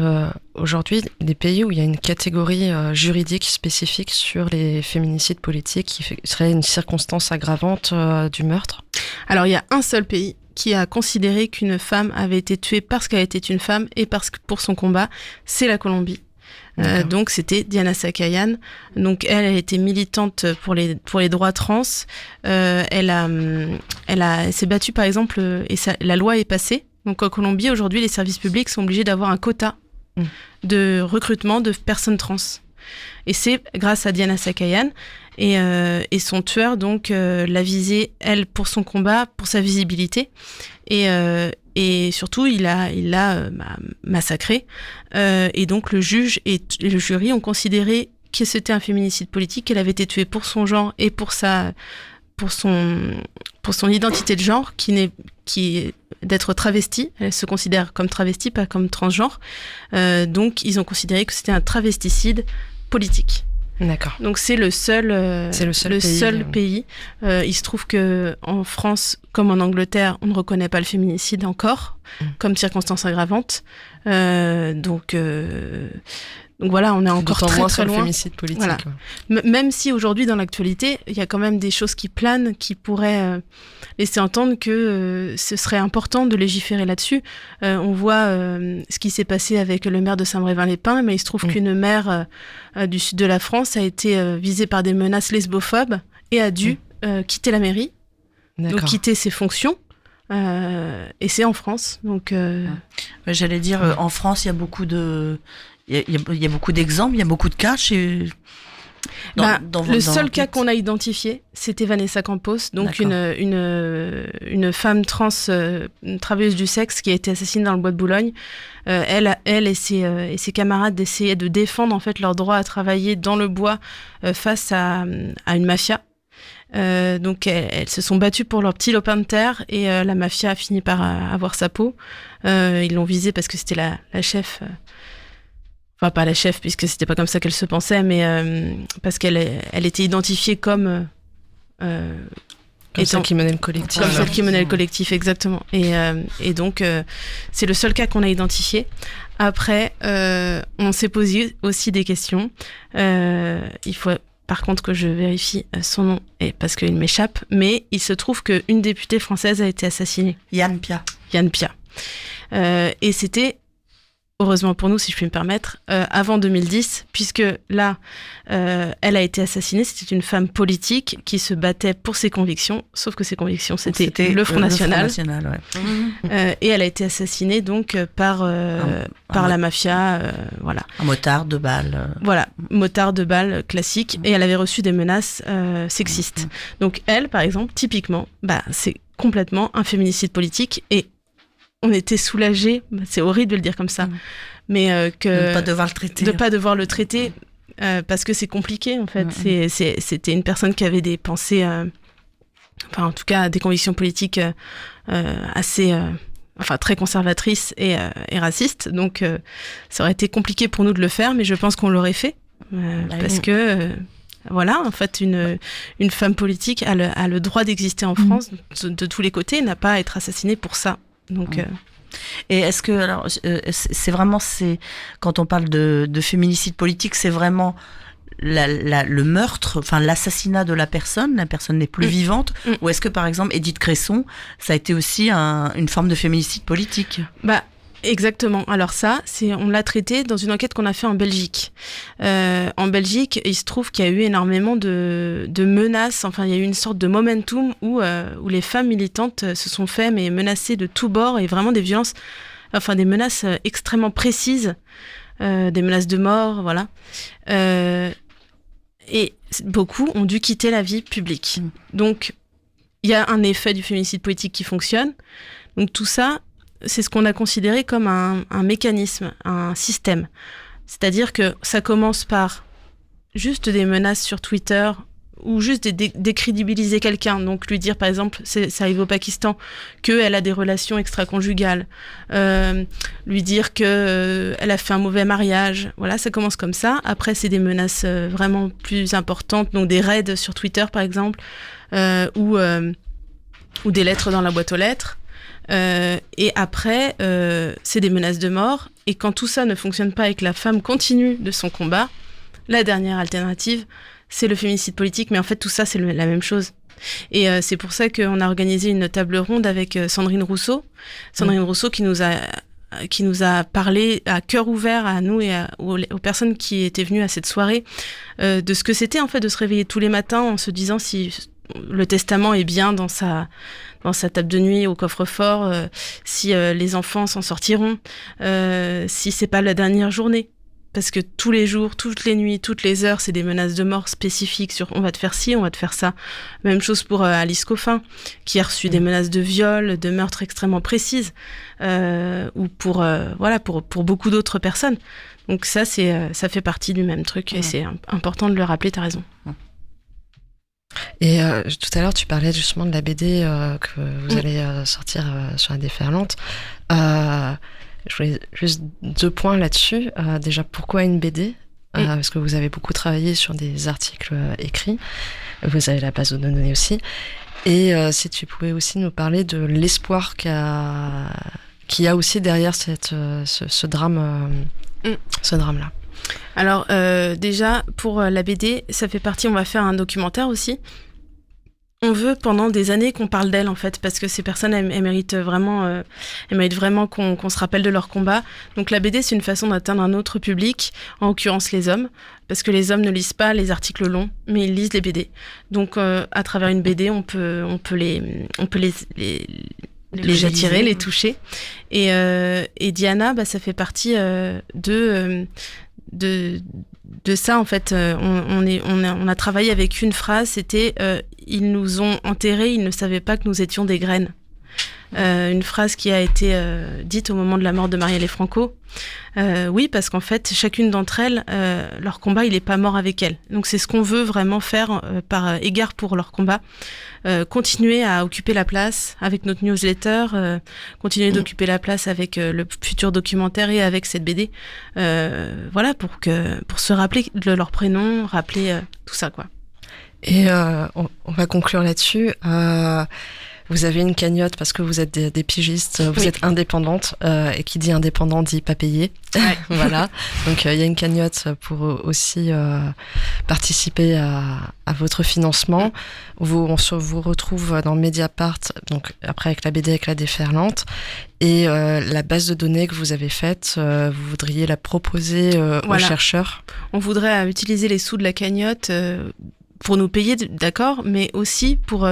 Speaker 3: aujourd'hui des pays où il y a une catégorie juridique spécifique sur les féminicides politiques qui serait une circonstance aggravante du meurtre ?
Speaker 8: Alors, il y a un seul pays qui a considéré qu'une femme avait été tuée parce qu'elle était une femme et pour son combat, c'est la Colombie. Donc c'était Diana Sakayan. Donc elle était militante pour les droits trans. Elle s'est battue par exemple, et la loi est passée. Donc en Colombie aujourd'hui, les services publics sont obligés d'avoir un quota de recrutement de personnes trans. Et c'est grâce à Diana Sakayan et son tueur donc l'a visée elle pour son combat, pour sa visibilité et surtout il l'a massacrée et donc le juge et le jury ont considéré que c'était un féminicide politique, qu'elle avait été tuée pour son genre et pour son identité de genre qui est d'être travestie. Elle se considère comme travestie, pas comme transgenre. Donc ils ont considéré que c'était un travesticide politique.
Speaker 3: D'accord.
Speaker 8: Donc c'est le seul pays. Il se trouve que en France, comme en Angleterre, on ne reconnaît pas le féminicide encore comme circonstance aggravante. Donc voilà, on est encore très loin.
Speaker 3: Le féminicide politique.
Speaker 8: Voilà.
Speaker 3: Ouais.
Speaker 8: Même si aujourd'hui, dans l'actualité, il y a quand même des choses qui planent, qui pourraient laisser entendre que ce serait important de légiférer là-dessus. On voit ce qui s'est passé avec le maire de Saint-Brévin-les-Pins, mais il se trouve qu'une maire du sud de la France a été visée par des menaces lesbophobes et a dû quitter la mairie, donc quitter ses fonctions. Et c'est en France. Donc,
Speaker 4: j'allais dire, en France, il y a beaucoup de... Il y a beaucoup d'exemples, il y a beaucoup de cas
Speaker 8: Le seul cas qu'on a identifié, c'était Vanessa Campos, donc une femme trans, une travailleuse du sexe qui a été assassinée dans le bois de Boulogne. Elle et ses camarades essayaient de défendre en fait leur droit à travailler dans le bois face à une mafia. Donc elles se sont battues pour leur petit lopin de terre et la mafia a fini par avoir sa peau. Ils l'ont visée parce que c'était la chef. Enfin, pas la chef, puisque c'était pas comme ça qu'elle se pensait, mais parce qu'elle était identifiée comme
Speaker 3: celle qui menait le collectif.
Speaker 8: Comme celle qui menait le collectif, exactement. Et donc, c'est le seul cas qu'on a identifié. Après, on s'est posé aussi des questions. Il faut, par contre, que je vérifie son nom, parce qu'il m'échappe, mais il se trouve qu'une députée française a été assassinée.
Speaker 4: Yann Pia.
Speaker 8: Et c'était... heureusement pour nous, si je puis me permettre, avant 2010, puisque là, elle a été assassinée. C'était une femme politique qui se battait pour ses convictions, sauf que ses convictions, c'était le Front National. Et elle a été assassinée donc par la mafia, voilà.
Speaker 4: Un motard de balle.
Speaker 8: Voilà, motard de balle classique. Et elle avait reçu des menaces sexistes. Donc elle, par exemple, typiquement, c'est complètement un féminicide politique et on était soulagés, c'est horrible de le dire comme ça, mais que
Speaker 4: de ne pas devoir le traiter.
Speaker 8: De pas devoir le traiter, parce que c'est compliqué en fait. C'était une personne qui avait des pensées, enfin en tout cas des convictions politiques assez, très conservatrices et racistes. Donc ça aurait été compliqué pour nous de le faire, mais je pense qu'on l'aurait fait parce que. Voilà, en fait, une femme politique a le droit d'exister en France de tous les côtés, n'a pas à être assassinée pour ça. Donc,
Speaker 4: Et est-ce que, alors, c'est vraiment, quand on parle de féminicide politique, c'est vraiment le meurtre, enfin l'assassinat de la personne n'est plus vivante, ou est-ce que par exemple Édith Cresson, ça a été aussi une forme de féminicide politique?
Speaker 8: Exactement. Alors ça, on l'a traité dans une enquête qu'on a fait en Belgique. En Belgique, il se trouve qu'il y a eu énormément de menaces. Enfin, il y a eu une sorte de momentum où les femmes militantes se sont fait menacer de tous bords et vraiment des violences, enfin des menaces extrêmement précises, des menaces de mort, voilà. Et beaucoup ont dû quitter la vie publique. Donc, il y a un effet du féminicide politique qui fonctionne. Donc tout ça, c'est ce qu'on a considéré comme un mécanisme, un système. C'est-à-dire que ça commence par juste des menaces sur Twitter ou juste décrédibiliser quelqu'un. Donc lui dire, par exemple, ça arrive au Pakistan, qu'elle a des relations extra-conjugales. Lui dire qu'elle a fait un mauvais mariage. Voilà, ça commence comme ça. Après, c'est des menaces vraiment plus importantes. Donc des raids sur Twitter, par exemple, ou des lettres dans la boîte aux lettres. Et après, c'est des menaces de mort. Et quand tout ça ne fonctionne pas et que la femme continue de son combat, la dernière alternative, c'est le féminicide politique. Mais en fait, tout ça, c'est la même chose. Et c'est pour ça qu'on a organisé une table ronde avec Sandrine Rousseau. Sandrine Rousseau qui nous a parlé à cœur ouvert à nous et aux personnes qui étaient venues à cette soirée de ce que c'était en fait de se réveiller tous les matins en se disant si le testament est bien dans sa table de nuit au coffre-fort, si les enfants s'en sortiront, si c'est pas la dernière journée. Parce que tous les jours, toutes les nuits, toutes les heures, c'est des menaces de mort spécifiques sur on va te faire ci, on va te faire ça. Même chose pour Alice Coffin, qui a reçu des menaces de viol, de meurtre extrêmement précises, ou pour beaucoup d'autres personnes. Donc ça fait partie du même truc et c'est important de le rappeler, t'as raison.
Speaker 3: Et tout à l'heure, tu parlais justement de la BD que vous allez sortir sur la déferlante. Je voulais juste 2 points là-dessus. Déjà, pourquoi une BD parce que vous avez beaucoup travaillé sur des articles écrits. Vous avez la base de données aussi. Et si tu pouvais aussi nous parler de l'espoir qu'il y a aussi derrière ce drame-là.
Speaker 8: Alors déjà pour la BD, ça fait partie, on va faire un documentaire aussi. On veut pendant des années qu'on parle d'elles en fait, parce que ces personnes elles méritent vraiment qu'on se rappelle de leur combat. Donc la BD c'est une façon d'atteindre un autre public, en l'occurrence les hommes, parce que les hommes ne lisent pas les articles longs, mais ils lisent les BD. Donc à travers une BD on peut les attirer, les toucher. Et Diana, ça fait partie de ça, en fait, on a travaillé avec une phrase, c'était ils nous ont enterrés, ils ne savaient pas que nous étions des graines. Une phrase qui a été dite au moment de la mort de Marielle Franco. Oui, parce qu'en fait, chacune d'entre elles, leur combat, il n'est pas mort avec elles. Donc c'est ce qu'on veut vraiment faire par égard pour leur combat. Continuer à occuper la place avec notre newsletter, continuer d'occuper la place avec le futur documentaire et avec cette BD. Voilà, pour se rappeler de leur prénom, rappeler tout ça, quoi.
Speaker 3: Et on va conclure là-dessus. Vous avez une cagnotte parce que vous êtes des pigistes, vous êtes indépendante, et qui dit indépendant dit pas payé.
Speaker 8: Ouais.
Speaker 3: Voilà. Donc il y a une cagnotte pour aussi participer à votre financement. On vous retrouve dans Mediapart, donc après avec la BD avec la déferlante. Et la base de données que vous avez faite, vous voudriez la proposer aux chercheurs.
Speaker 8: On voudrait utiliser les sous de la cagnotte pour nous payer, d'accord, mais aussi pour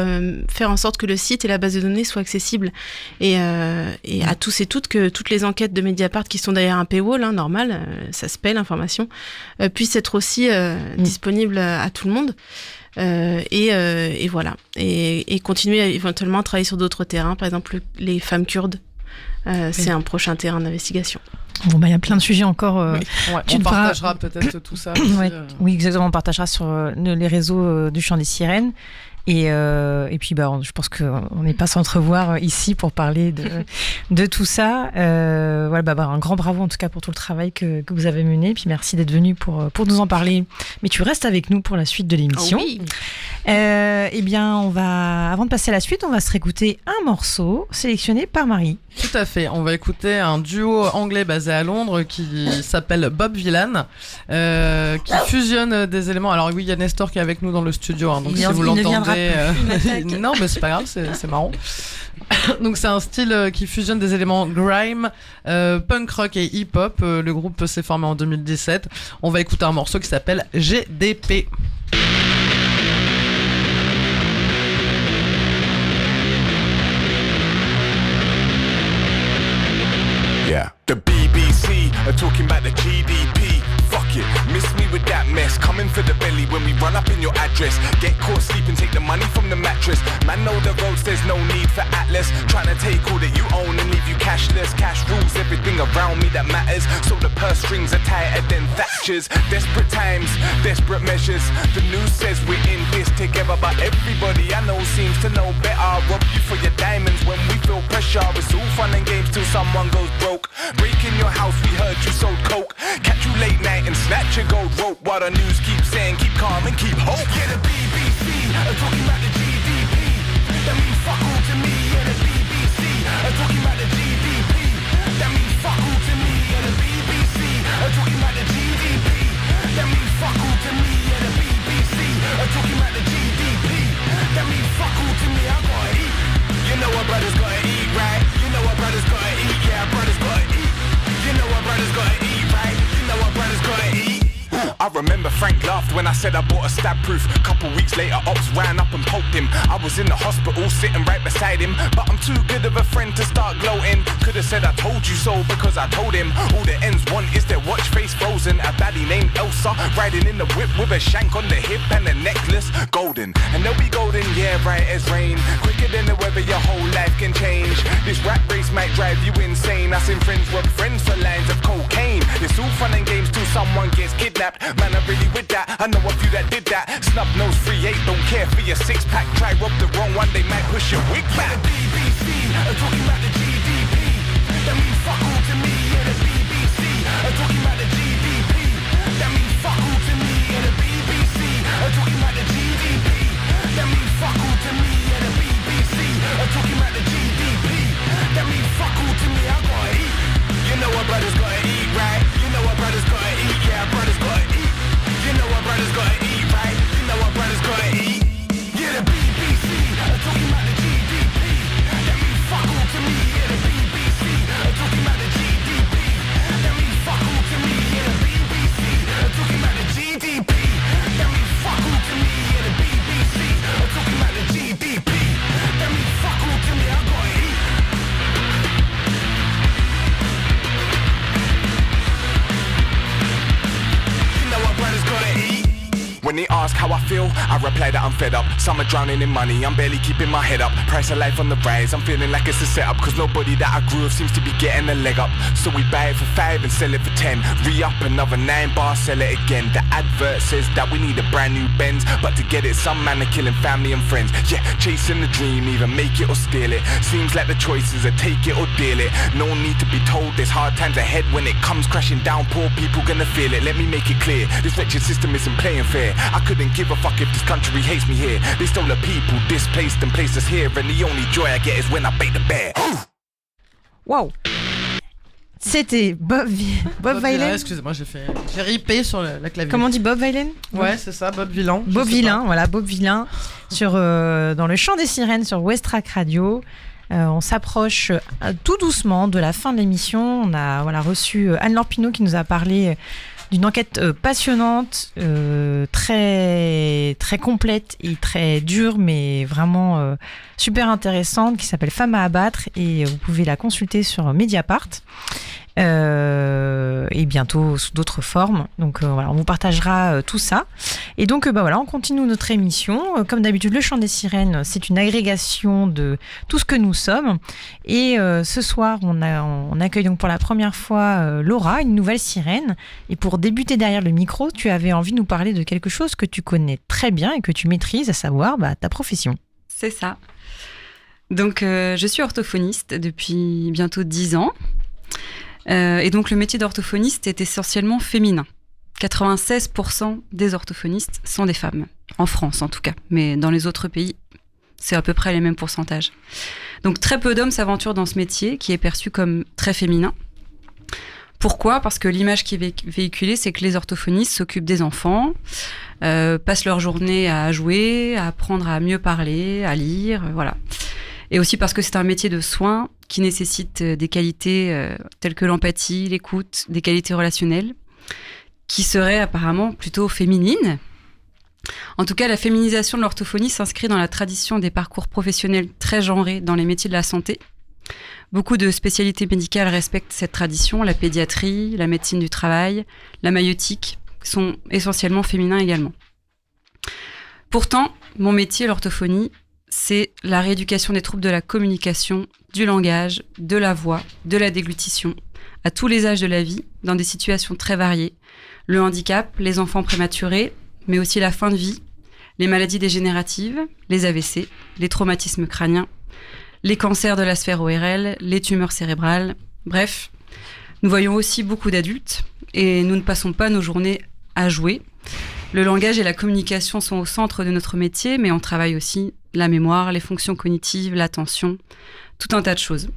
Speaker 8: faire en sorte que le site et la base de données soient accessibles et à tous et toutes, que toutes les enquêtes de Mediapart qui sont derrière un paywall, normal, ça se paie l'information, puissent être aussi disponibles à tout le monde. Et voilà. Et continuer éventuellement à travailler sur d'autres terrains, par exemple les femmes kurdes. C'est un prochain terrain d'investigation.
Speaker 2: Bon, il y a plein de sujets encore.
Speaker 1: On partagera peut-être tout ça. Aussi,
Speaker 2: Oui, exactement. On partagera sur les réseaux du Chant des Sirènes. Et puis, je pense qu'on n'est pas sans entrevoir ici pour parler de tout ça. Un grand bravo en tout cas pour tout le travail que vous avez mené. Puis merci d'être venu pour nous en parler. Mais tu restes avec nous pour la suite de l'émission.
Speaker 8: Oh oui.
Speaker 2: Avant de passer à la suite, on va se réécouter un morceau sélectionné par Marie.
Speaker 1: Tout à fait. On va écouter un duo anglais basé à Londres qui s'appelle Bob Vylan, qui fusionne des éléments. Alors oui, il y a Nestor qui est avec nous dans le studio, donc si vous l'entendez, non, mais c'est pas grave, c'est marrant. Donc c'est un style qui fusionne des éléments grime, punk rock et hip-hop. Le groupe s'est formé en 2017. On va écouter un morceau qui s'appelle GDP.
Speaker 9: Yeah. The BBC are talking about the GDP. Fuck it, miss me with that mess. Coming for the belly when we run up in your address. Get caught sleeping, take the money from the mattress. Man, know the roads, there's no need for Atlas. Trying to take all that you own and leave you cashless. Cash rules everything around me that matters. So the purse strings are tighter than Thatcher's. Desperate times, desperate measures. The news says we're in this together, but everybody I know seems to know better. Rob you for your diamonds when we feel pressure. It's all fun and games till someone goes broke. Break in your house, we heard you sold coke. Catch you late night and snatch your gold rope. While the news keeps saying keep calm and keep hope. Yeah, the BBC are talking about the GDP. That means fuck all to me. Yeah, the BBC are talking about the GDP. That means fuck all to me. Yeah, the BBC are talking about the GDP. That means fuck all to me. Yeah, the BBC are talking about the GDP. That means fuck all to me. I gotta eat. You know what brothers gotta eat, right? You know what brothers gotta eat. Yeah, brothers gotta eat. You know what brothers gotta eat, right? You know what brothers gotta eat. I remember Frank laughed when I said I bought a stab proof. Couple weeks later, ops ran up and poked him. I was in the hospital sitting right beside him, but I'm too good of a friend to start gloating. Could've said I told you so because I told him. All the ends want is their watch face frozen. A baddie named Elsa riding in the whip with a shank on the hip and a necklace golden. And they'll be golden, yeah, right as rain. Quicker than the weather, your whole life can change. This rat race might drive you insane. I seen friends rob friends for lines of cocaine. It's all fun and games till someone gets kidnapped. Man, I'm really with that. I know a few that did that. Snub nose 3-8, don't care for your six-pack. Try rob the wrong one, they might push your wig back. The BBC are talking about the GDP. That means fuck all to me. Yeah, the BBC are talking about the GDP. That means fuck all to me. Yeah, the BBC are talking about the GDP. That means fuck all to me. Yeah, the BBC are talking about the GDP. That means fuck all to me. I gotta eat. You know what brothers gotta eat, right? You know what brothers gotta eat. Yeah, brothers gotta eat. You know what brothers gotta eat, right? You know what brothers gotta eat. Yeah, the BBC are talking about the GDP. That means fuck all to me. Yeah, the BBC are talking about the GDP. That means fuck all to me. Yeah, the BBC are talking about the GDP. That means fuck all to me. Yeah, the BBC are talking about the GDP. That means fuck all to me. I gotta eat. ask how I feel, I reply that I'm fed up. Some are drowning in money, I'm barely keeping my head up. Price of life on the rise, I'm feeling like it's a setup. Cause nobody that I grew with seems to be getting a leg up. So we buy it for 5 and sell it for 10. Re-up another 9 bars, sell it again. The advert says that we need a brand new Benz, but to get it some man are killing family and friends. Yeah, chasing the dream, either make it or steal it. Seems like the choices are take it or deal it. No need to be told there's hard times ahead. When it comes crashing down, poor people gonna feel it. Let me make it clear, this wretched system isn't playing fair. I couldn't give a fuck if this country hates me here. They stole the people, displaced and placed us here. And the only joy I get is when I bait the bear.
Speaker 2: Waouh. C'était Bob Vylan.
Speaker 1: Excusez-moi, j'ai ripé sur la clavier.
Speaker 2: Comment on dit, Bob Vylan?
Speaker 1: Ouais, c'est ça, Bob Vylan.
Speaker 2: Bob Vylan, voilà, Bob Vylan sur dans le chant des sirènes sur Westrack Radio. On s'approche tout doucement de la fin de l'émission. On a reçu Anne-Laure Pinault qui nous a parlé d'une enquête passionnante, très, très complète et très dure, mais vraiment super intéressante, qui s'appelle Femmes à abattre, et vous pouvez la consulter sur Mediapart. Et bientôt sous d'autres formes. Donc on vous partagera tout ça. Et donc on continue notre émission. Comme d'habitude, le chant des sirènes, c'est une agrégation de tout ce que nous sommes. Et ce soir, on accueille donc pour la première fois Laura, une nouvelle sirène. Et pour débuter derrière le micro, tu avais envie de nous parler de quelque chose que tu connais très bien et que tu maîtrises, à savoir ta profession.
Speaker 5: C'est ça. Donc je suis orthophoniste depuis bientôt 10 ans. Et donc le métier d'orthophoniste est essentiellement féminin. 96% des orthophonistes sont des femmes, en France en tout cas, mais dans les autres pays, c'est à peu près les mêmes pourcentages. Donc très peu d'hommes s'aventurent dans ce métier qui est perçu comme très féminin. Pourquoi ? Parce que l'image qui est véhiculée, c'est que les orthophonistes s'occupent des enfants, passent leur journée à jouer, à apprendre à mieux parler, à lire, voilà. Et aussi parce que c'est un métier de soins qui nécessite des qualités telles que l'empathie, l'écoute, des qualités relationnelles, qui seraient apparemment plutôt féminines. En tout cas, la féminisation de l'orthophonie s'inscrit dans la tradition des parcours professionnels très genrés dans les métiers de la santé. Beaucoup de spécialités médicales respectent cette tradition, la pédiatrie, la médecine du travail, la maïeutique, sont essentiellement féminins également. Pourtant, mon métier, l'orthophonie, c'est la rééducation des troubles de la communication, du langage, de la voix, de la déglutition, à tous les âges de la vie, dans des situations très variées. Le handicap, les enfants prématurés, mais aussi la fin de vie, les maladies dégénératives, les AVC, les traumatismes crâniens, les cancers de la sphère ORL, les tumeurs cérébrales. Bref, nous voyons aussi beaucoup d'adultes et nous ne passons pas nos journées à jouer. Le langage et la communication sont au centre de notre métier, mais on travaille aussi la mémoire, les fonctions cognitives, l'attention, tout un tas de choses.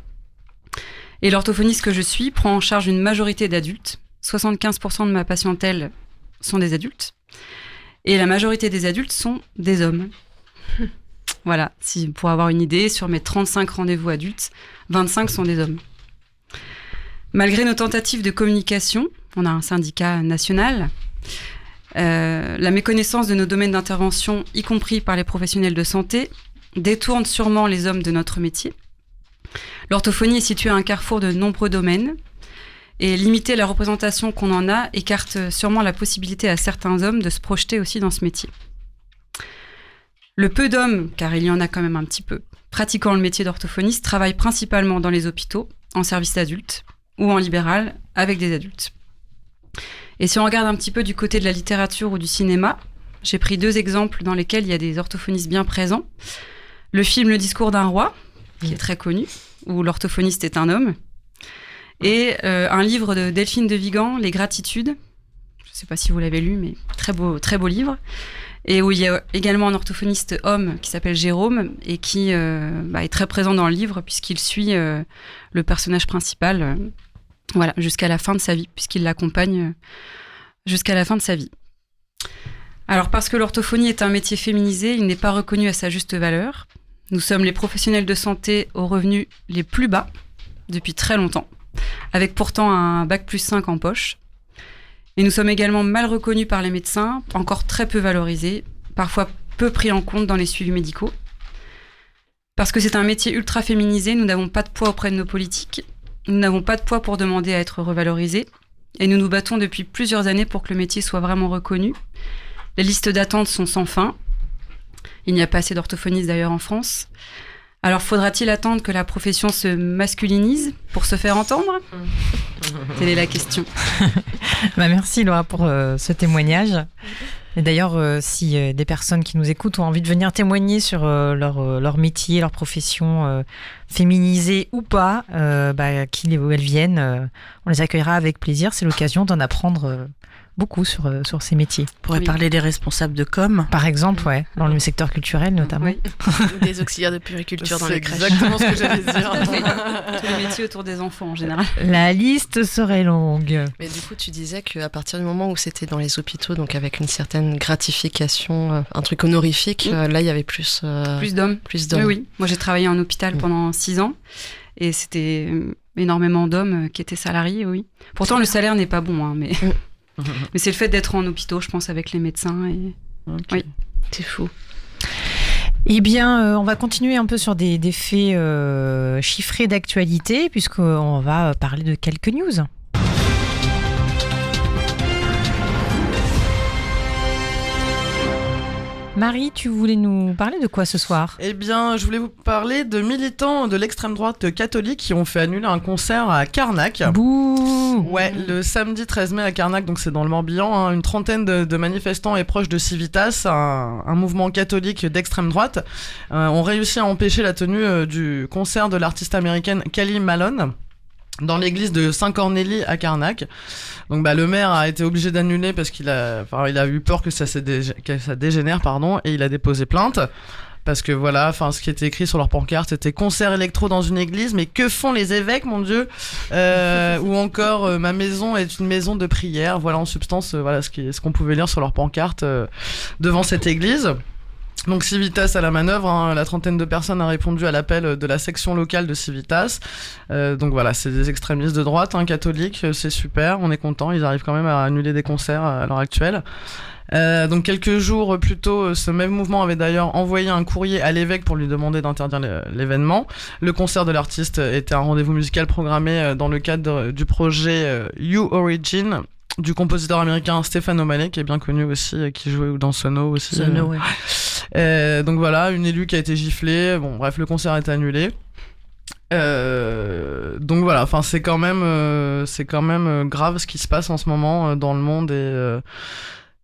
Speaker 5: Et l'orthophoniste que je suis prend en charge une majorité d'adultes. 75% de ma patientèle sont des adultes. Et la majorité des adultes sont des hommes. Voilà, pour avoir une idée, sur mes 35 rendez-vous adultes, 25 sont des hommes. Malgré nos tentatives de communication, on a un syndicat national, la méconnaissance de nos domaines d'intervention, y compris par les professionnels de santé, détourne sûrement les hommes de notre métier. L'orthophonie est située à un carrefour de nombreux domaines, et limiter la représentation qu'on en a écarte sûrement la possibilité à certains hommes de se projeter aussi dans ce métier. Le peu d'hommes, car il y en a quand même un petit peu, pratiquant le métier d'orthophoniste, travaillent principalement dans les hôpitaux, en service d'adultes, ou en libéral, avec des adultes. Et si on regarde un petit peu du côté de la littérature ou du cinéma, j'ai pris 2 exemples dans lesquels il y a des orthophonistes bien présents. Le film Le discours d'un roi, qui est très connu, où l'orthophoniste est un homme, et un livre de Delphine de Vigan, Les Gratitudes. Je ne sais pas si vous l'avez lu, mais très beau livre. Et où il y a également un orthophoniste homme qui s'appelle Jérôme et qui est très présent dans le livre puisqu'il suit le personnage principal jusqu'à la fin de sa vie, puisqu'il l'accompagne jusqu'à la fin de sa vie. Alors parce que l'orthophonie est un métier féminisé, il n'est pas reconnu à sa juste valeur. Nous sommes les professionnels de santé aux revenus les plus bas depuis très longtemps, avec pourtant un bac+5 en poche. Et nous sommes également mal reconnus par les médecins, encore très peu valorisés, parfois peu pris en compte dans les suivis médicaux. Parce que c'est un métier ultra féminisé, nous n'avons pas de poids auprès de nos politiques, nous n'avons pas de poids pour demander à être revalorisés, et nous nous battons depuis plusieurs années pour que le métier soit vraiment reconnu, Les listes d'attente sont sans fin. Il n'y a pas assez d'orthophonistes d'ailleurs en France. Alors faudra-t-il attendre que la profession se masculinise pour se faire entendre ? Telle est la question.
Speaker 2: Merci Laura pour ce témoignage. Et d'ailleurs, si des personnes qui nous écoutent ont envie de venir témoigner sur leur métier, leur profession, féminisée ou pas, qu'ils ou elles viennent, on les accueillera avec plaisir. C'est l'occasion d'en apprendre beaucoup sur ces métiers.
Speaker 4: On pourrait parler des responsables de com.
Speaker 2: Par exemple, ouais, dans le secteur culturel notamment.
Speaker 5: Oui.
Speaker 8: Ou des auxiliaires de puériculture dans
Speaker 1: C'est
Speaker 8: les crèches.
Speaker 1: exactement ce que j'allais dire.
Speaker 5: Tous les métiers autour des enfants en général.
Speaker 2: La liste serait longue.
Speaker 3: Mais du coup, tu disais qu'à partir du moment où c'était dans les hôpitaux, donc avec une certaine gratification, un truc honorifique, là, il y avait plus
Speaker 5: Plus d'hommes.
Speaker 3: d'hommes.
Speaker 5: Oui. Moi, j'ai travaillé en hôpital pendant 6 ans et c'était énormément d'hommes qui étaient salariés, oui. Pourtant, le salaire n'est pas bon, hein, mais... Mais c'est le fait d'être en hôpital, je pense, avec les médecins. Et... Oui,
Speaker 8: C'est fou.
Speaker 2: Eh bien, on va continuer un peu sur des faits chiffrés d'actualité, puisqu'on va parler de quelques news. Marie, tu voulais nous parler de quoi ce soir ?
Speaker 1: Eh bien, je voulais vous parler de militants de l'extrême droite catholique qui ont fait annuler un concert à Carnac.
Speaker 2: Bouh !
Speaker 1: Ouais, le samedi 13 mai à Carnac, donc c'est dans le Morbihan, hein, une trentaine de manifestants et proches de Civitas, un mouvement catholique d'extrême droite, ont réussi à empêcher la tenue du concert de l'artiste américaine Kelly Malone dans l'église de Saint-Cornélie à Carnac. Donc le maire a été obligé d'annuler parce qu'il a eu peur que ça dégénère, et il a déposé plainte. Parce que ce qui était écrit sur leur pancarte, c'était concert électro dans une église, mais que font les évêques, mon Dieu ? Ou encore, ma maison est une maison de prière. Voilà, en substance, ce qu'on pouvait lire sur leur pancarte devant cette église. Donc Civitas à la manœuvre, hein, la trentaine de personnes a répondu à l'appel de la section locale de Civitas. Donc voilà, c'est des extrémistes de droite, hein, catholiques, c'est super, on est content, ils arrivent quand même à annuler des concerts à l'heure actuelle. Donc quelques jours plus tôt, ce même mouvement avait d'ailleurs envoyé un courrier à l'évêque pour lui demander d'interdire l'événement. Le concert de l'artiste était un rendez-vous musical programmé dans le cadre du projet You Origin, du compositeur américain Stefan O'Malley, qui est bien connu aussi, qui jouait dans Sono aussi.
Speaker 4: Sono, ouais.
Speaker 1: Donc voilà, une élue qui a été giflée. Bon, bref, le concert est annulé. Donc voilà, enfin c'est quand même grave ce qui se passe en ce moment dans le monde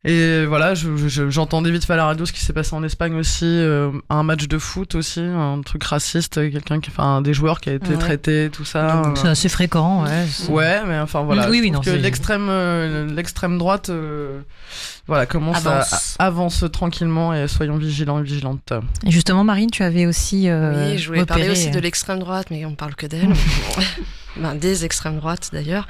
Speaker 1: et voilà, j'entendais vite fait à la radio ce qui s'est passé en Espagne aussi, un match de foot aussi, un truc raciste, des joueurs qui a été traité, tout ça.
Speaker 2: C'est assez fréquent, ouais.
Speaker 1: Ouais, mais enfin voilà.
Speaker 2: Oui,
Speaker 1: je trouve
Speaker 2: non,
Speaker 1: que l'extrême droite, avance tranquillement et soyons vigilants et vigilantes.
Speaker 2: Et justement, Marine, tu avais aussi
Speaker 3: oui, je voulais parler
Speaker 2: repéré...
Speaker 3: aussi de l'extrême droite, mais on parle que d'elle. Des extrêmes droites d'ailleurs.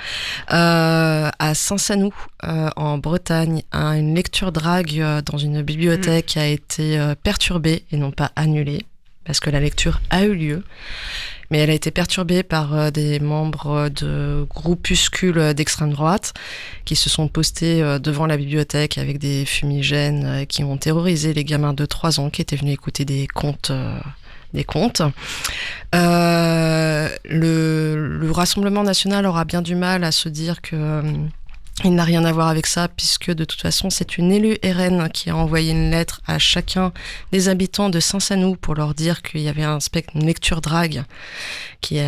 Speaker 3: À Saint-Sanou, en Bretagne, une lecture drague dans une bibliothèque a été perturbée et non pas annulée, parce que la lecture a eu lieu. Mais elle a été perturbée par des membres de groupuscules d'extrême droite qui se sont postés devant la bibliothèque avec des fumigènes qui ont terrorisé les gamins de 3 ans qui étaient venus écouter des contes. Le Rassemblement national aura bien du mal à se dire que il n'a rien à voir avec ça, puisque de toute façon c'est une élue RN qui a envoyé une lettre à chacun des habitants de Saint-Sanou pour leur dire qu'il y avait une lecture drague qui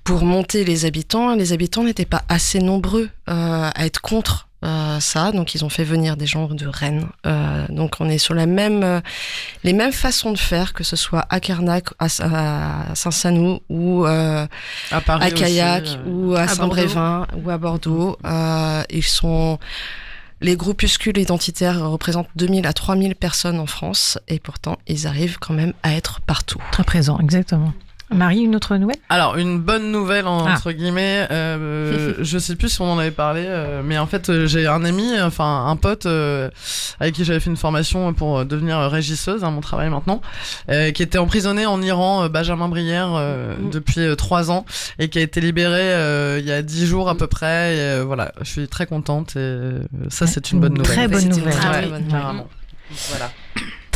Speaker 3: pour monter les habitants n'étaient pas assez nombreux à être contre ça, donc ils ont fait venir des gens de Rennes. Donc on est sur les mêmes façons de faire, que ce soit à Carnac, à Saint-Sanou ou à Caillac aussi, ou à Saint-Brévin ou à Bordeaux. Les groupuscules identitaires représentent 2000 à 3000 personnes en France et pourtant ils arrivent quand même à être partout.
Speaker 2: Très présents, exactement. Marie, une autre nouvelle ?
Speaker 1: Alors, une bonne nouvelle, entre guillemets, je sais plus si on en avait parlé, mais en fait, j'ai un ami, un pote, avec qui j'avais fait une formation pour devenir régisseuse, mon travail maintenant, qui était emprisonné en Iran, Benjamin Brière, depuis 3 ans, et qui a été libéré il y a 10 jours à peu près, et voilà, je suis très contente, et ça, c'est une bonne nouvelle.
Speaker 2: Très bonne nouvelle.
Speaker 1: Vraiment. Voilà.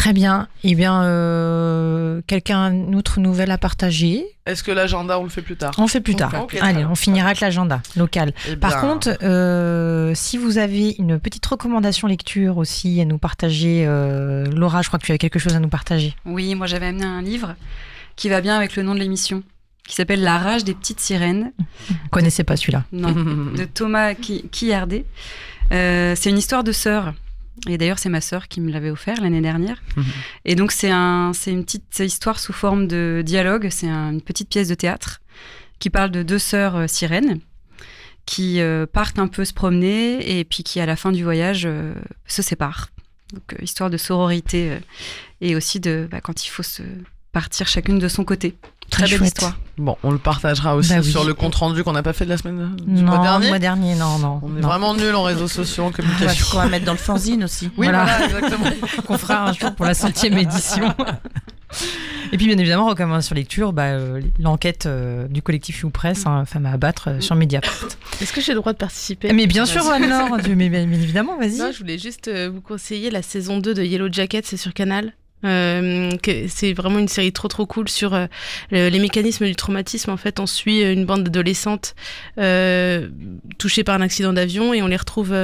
Speaker 2: Très bien. Eh bien, quelqu'un a une autre nouvelle à partager?
Speaker 1: Est-ce que l'agenda, on le fait plus tard?
Speaker 2: On fait plus tard.
Speaker 1: Ok, très
Speaker 2: Allez,
Speaker 1: bien.
Speaker 2: on finira avec l'agenda local.
Speaker 1: Eh
Speaker 2: Par
Speaker 1: bien,
Speaker 2: contre, si vous avez une petite recommandation lecture aussi à nous partager, Laura, je crois que tu avais quelque chose à nous partager.
Speaker 5: Oui, moi j'avais amené un livre qui va bien avec le nom de l'émission, qui s'appelle La rage des petites sirènes.
Speaker 2: Vous ne connaissez pas celui-là?
Speaker 5: Non, de Thomas Quillardet. C'est une histoire de sœur. Et d'ailleurs, c'est ma sœur qui me l'avait offert l'année dernière. Et donc, c'est une petite histoire sous forme de dialogue. C'est une petite pièce de théâtre qui parle de deux sœurs sirènes qui partent un peu se promener et puis qui, à la fin du voyage, se séparent. Donc, histoire de sororité et aussi de quand il faut se partir chacune de son côté. Très belle
Speaker 2: chouette.
Speaker 5: histoire.
Speaker 1: Bon, on le partagera aussi
Speaker 2: Bah oui.
Speaker 1: sur le compte-rendu qu'on n'a pas fait de la semaine du
Speaker 2: Non,
Speaker 1: mois dernier.
Speaker 2: le mois dernier, non.
Speaker 1: On est
Speaker 2: non.
Speaker 1: vraiment nuls en réseaux sociaux, en
Speaker 4: Ouais,
Speaker 1: communication.
Speaker 4: qu'on va mettre dans le fanzine aussi.
Speaker 1: Oui,
Speaker 2: Voilà.
Speaker 1: voilà, exactement.
Speaker 2: Qu'on fera un jour pour la 100e édition. Et puis, bien évidemment, recommandation lecture, l'enquête du collectif You Press, Femmes à abattre, sur Mediapart.
Speaker 8: Est-ce que j'ai le droit de participer?
Speaker 2: Mais bien sûr, Anne-Laure, mais bien évidemment, vas-y.
Speaker 8: Non, je voulais juste vous conseiller la saison 2 de Yellow Jacket, c'est sur Canal. C'est vraiment une série trop cool sur les mécanismes du traumatisme. En fait, on suit une bande d'adolescentes touchées par un accident d'avion et on les retrouve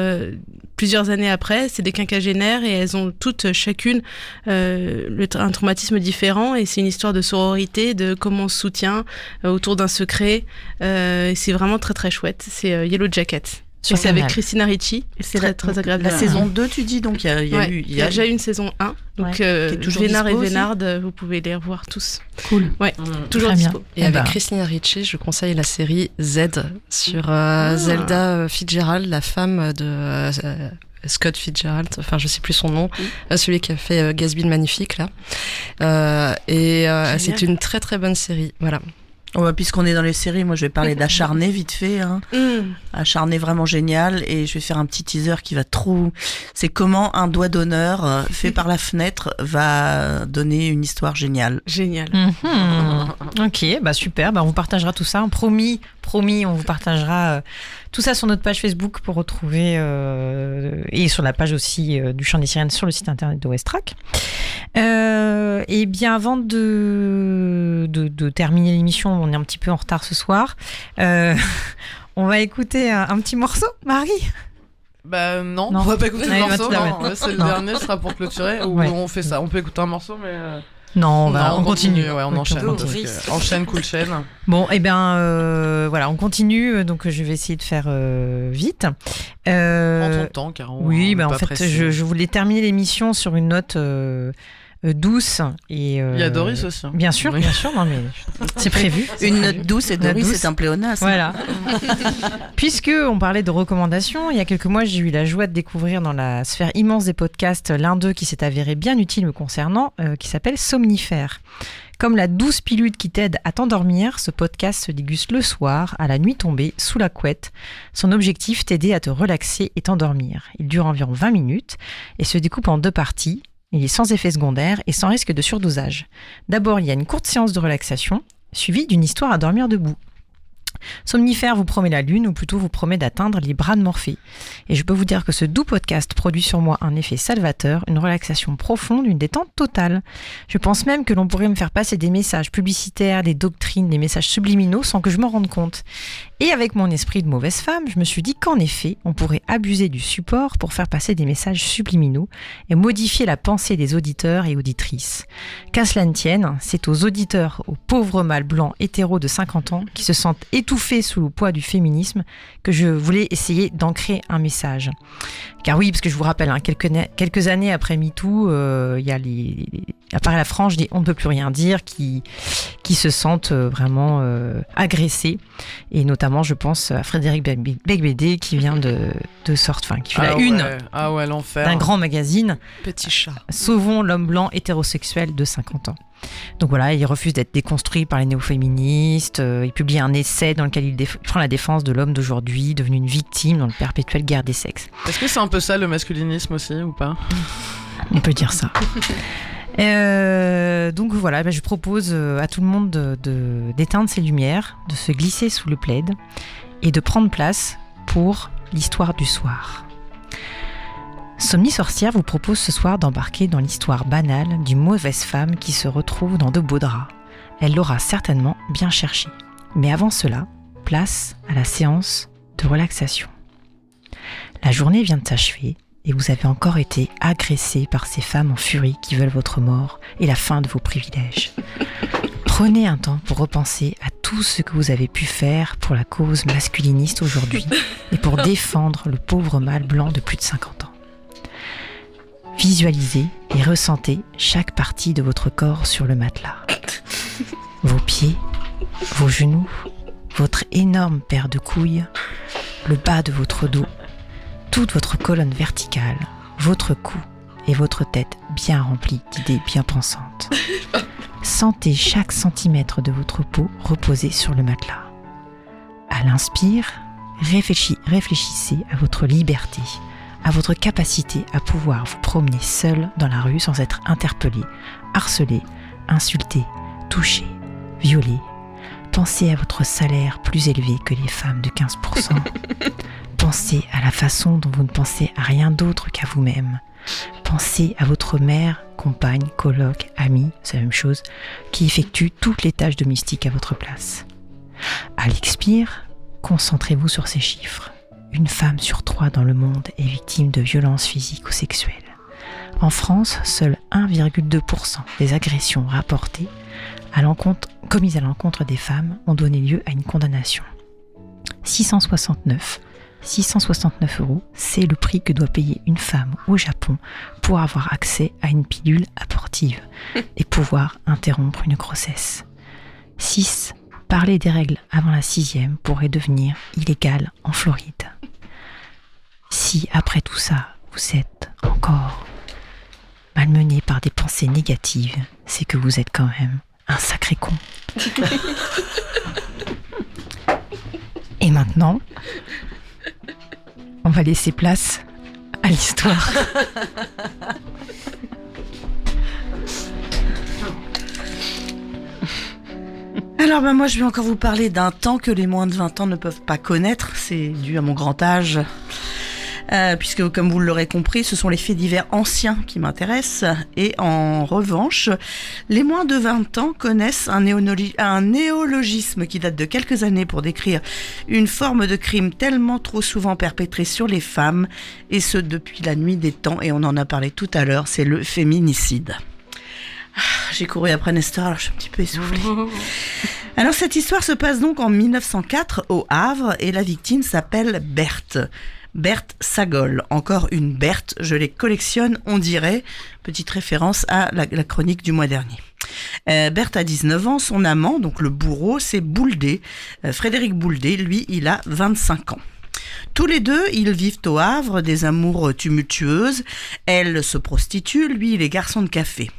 Speaker 8: plusieurs années après. C'est des quinquagénaires et elles ont toutes chacune un traumatisme différent et c'est une histoire de sororité, de comment on se soutient autour d'un secret. C'est vraiment très chouette. C'est Yellow Jacket.
Speaker 2: Sur
Speaker 8: Et c'est avec
Speaker 2: Canal.
Speaker 8: Christina Ricci. C'est très agréable.
Speaker 4: La saison 2, tu dis, donc il y a
Speaker 8: Ouais,
Speaker 4: eu...
Speaker 8: il y a déjà eu une saison 1. Donc,
Speaker 4: qui est toujours
Speaker 8: Vénard et
Speaker 4: dispo aussi.
Speaker 8: Vénard, vous pouvez les revoir tous.
Speaker 2: Cool.
Speaker 8: Ouais, toujours
Speaker 2: Très bien.
Speaker 8: dispo.
Speaker 3: Et
Speaker 2: Eh
Speaker 3: avec
Speaker 2: ben.
Speaker 3: Christina Ricci, je conseille la série Z sur Zelda Fitzgerald, la femme de Scott Fitzgerald, enfin je sais plus son nom, celui qui a fait Gatsby le Magnifique là. C'est une très bonne série. Voilà.
Speaker 4: Oh, bah, puisqu'on est dans les séries, moi je vais parler d'Acharné vite fait. Acharné vraiment génial. Et je vais faire un petit teaser qui va trop... C'est comment un doigt d'honneur fait par la fenêtre va donner une histoire géniale.
Speaker 8: Génial.
Speaker 2: Ok, super. On vous partagera tout ça. Promis, on vous partagera tout ça sur notre page Facebook pour retrouver et sur la page aussi du Chant des Sirènes sur le site internet de Westrack. Et bien, avant de terminer l'émission, on est un petit peu en retard ce soir. On va écouter un petit morceau, Marie.
Speaker 1: Non,
Speaker 2: Non.
Speaker 1: on va pas écouter
Speaker 2: Ouais,
Speaker 1: le
Speaker 2: il va
Speaker 1: morceau.
Speaker 2: te la
Speaker 1: Non,
Speaker 2: mettre.
Speaker 1: c'est le
Speaker 2: Non.
Speaker 1: dernier, ce sera pour clôturer. Ou
Speaker 2: Ouais.
Speaker 1: on fait ça. On peut écouter un morceau, mais.
Speaker 2: Non,
Speaker 1: Non,
Speaker 2: on continue.
Speaker 1: Ouais, on
Speaker 2: Ok,
Speaker 1: enchaîne.
Speaker 2: on
Speaker 1: parce
Speaker 2: continue.
Speaker 1: que- Enchaîne, cool chaîne.
Speaker 2: Bon, voilà, on continue. Donc, je vais essayer de faire vite.
Speaker 1: Prends ton temps, Caro.
Speaker 2: Oui,
Speaker 1: on est
Speaker 2: en
Speaker 1: pas
Speaker 2: fait,
Speaker 1: pressé.
Speaker 2: je voulais terminer l'émission sur une note douce. Et,
Speaker 1: Il y a Doris aussi. hein.
Speaker 2: Bien sûr,
Speaker 1: Oui.
Speaker 2: non, mais c'est prévu.
Speaker 4: Une note douce et
Speaker 2: Note
Speaker 4: Doris,
Speaker 2: douce.
Speaker 4: c'est un pléonasme.
Speaker 2: Voilà. Puisque on parlait de recommandations, il y a quelques mois, j'ai eu la joie de découvrir dans la sphère immense des podcasts l'un d'eux qui s'est avéré bien utile me concernant, qui s'appelle Somnifère. Comme la douce pilule qui t'aide à t'endormir, ce podcast se déguste le soir, à la nuit tombée, sous la couette. Son objectif, t'aider à te relaxer et t'endormir. Il dure environ 20 minutes et se découpe en 2 parties. Il est sans effet secondaire et sans risque de surdosage. D'abord, il y a une courte séance de relaxation, suivie d'une histoire à dormir debout. Somnifère vous promet la lune, ou plutôt vous promet d'atteindre les bras de Morphée. Et je peux vous dire que ce doux podcast produit sur moi un effet salvateur, une relaxation profonde, une détente totale. Je pense même que l'on pourrait me faire passer des messages publicitaires, des doctrines, des messages subliminaux sans que je m'en rende compte. Et avec mon esprit de mauvaise femme, je me suis dit qu'en effet, on pourrait abuser du support pour faire passer des messages subliminaux et modifier la pensée des auditeurs et auditrices. Qu'à cela ne tienne, c'est aux auditeurs, aux pauvres mâles blancs hétéros de 50 ans qui se sentent étouffés sous le poids du féminisme que je voulais essayer d'ancrer un message. Car oui, parce que je vous rappelle, quelques années après MeToo, il y a apparaît la frange des on ne peut plus rien dire qui se sentent vraiment agressés. Et notamment, je pense à Frédéric Becbédé qui vient de sortir, enfin qui fait la une
Speaker 1: Ah ouais, l'enfer.
Speaker 2: d'un grand magazine.
Speaker 3: Petit chat.
Speaker 2: Sauvons l'homme blanc hétérosexuel de 50 ans. Donc voilà, il refuse d'être déconstruit par les néo-féministes. Il publie un essai dans lequel il prend la défense de l'homme d'aujourd'hui, devenu une victime dans le perpétuelle guerre des sexes.
Speaker 1: Est-ce que c'est un peu ça le masculinisme aussi ou pas?
Speaker 2: On peut dire ça. Donc voilà, je propose à tout le monde d'éteindre ses lumières, de se glisser sous le plaid et de prendre place pour l'histoire du soir. Somni Sorcière vous propose ce soir d'embarquer dans l'histoire banale d'une mauvaise femme qui se retrouve dans de beaux draps. Elle l'aura certainement bien cherché. Mais avant cela, place à la séance de relaxation. La journée vient de s'achever et vous avez encore été agressé par ces femmes en furie qui veulent votre mort et la fin de vos privilèges. Prenez un temps pour repenser à tout ce que vous avez pu faire pour la cause masculiniste aujourd'hui et pour défendre le pauvre mâle blanc de plus de 50 ans. Visualisez et ressentez chaque partie de votre corps sur le matelas. Vos pieds, vos genoux, votre énorme paire de couilles, le bas de votre dos, toute votre colonne verticale, votre cou et votre tête bien remplie d'idées bien pensantes. Sentez chaque centimètre de votre peau reposer sur le matelas. À l'inspire, réfléchissez à votre liberté, à votre capacité à pouvoir vous promener seul dans la rue sans être interpellé, harcelé, insulté, touché, violé. Pensez à votre salaire plus élevé que les femmes de 15%. Pensez à la façon dont vous ne pensez à rien d'autre qu'à vous-même. Pensez à votre mère, compagne, coloc, amie, c'est la même chose, qui effectue toutes les tâches domestiques à votre place. À l'expire, concentrez-vous sur ces chiffres. Une femme sur 3 dans le monde est victime de violences physiques ou sexuelles. En France, seul 1,2% des agressions rapportées commises à l'encontre des femmes ont donné lieu à une condamnation. 669 €, c'est le prix que doit payer une femme au Japon pour avoir accès à une pilule abortive et pouvoir interrompre une grossesse. 6. Parler des règles avant la 6e pourrait devenir illégal en Floride. Si après tout ça, vous êtes encore malmené par des pensées négatives, c'est que vous êtes quand même un sacré con. Et maintenant, on va laisser place à l'histoire.
Speaker 4: Alors moi je vais encore vous parler d'un temps que les moins de 20 ans ne peuvent pas connaître, c'est dû à mon grand âge. Puisque comme vous l'aurez compris, ce sont les faits divers anciens qui m'intéressent. Et en revanche, les moins de 20 ans connaissent un néologisme qui date de quelques années pour décrire une forme de crime tellement trop souvent perpétrée sur les femmes, et ce depuis la nuit des temps, et on en a parlé tout à l'heure, c'est le féminicide. J'ai couru après Nestor, alors je suis un petit peu essoufflée. Alors cette histoire se passe donc en 1904 au Havre, et la victime s'appelle Berthe. Berthe Sagol, encore une Berthe, je les collectionne, on dirait, petite référence à la chronique du mois dernier. Berthe a 19 ans, son amant, donc le bourreau, c'est Bouldé, Frédéric Bouldé, lui, il a 25 ans. Tous les deux, ils vivent au Havre, des amours tumultueuses, elle se prostitue, lui, il est garçon de café.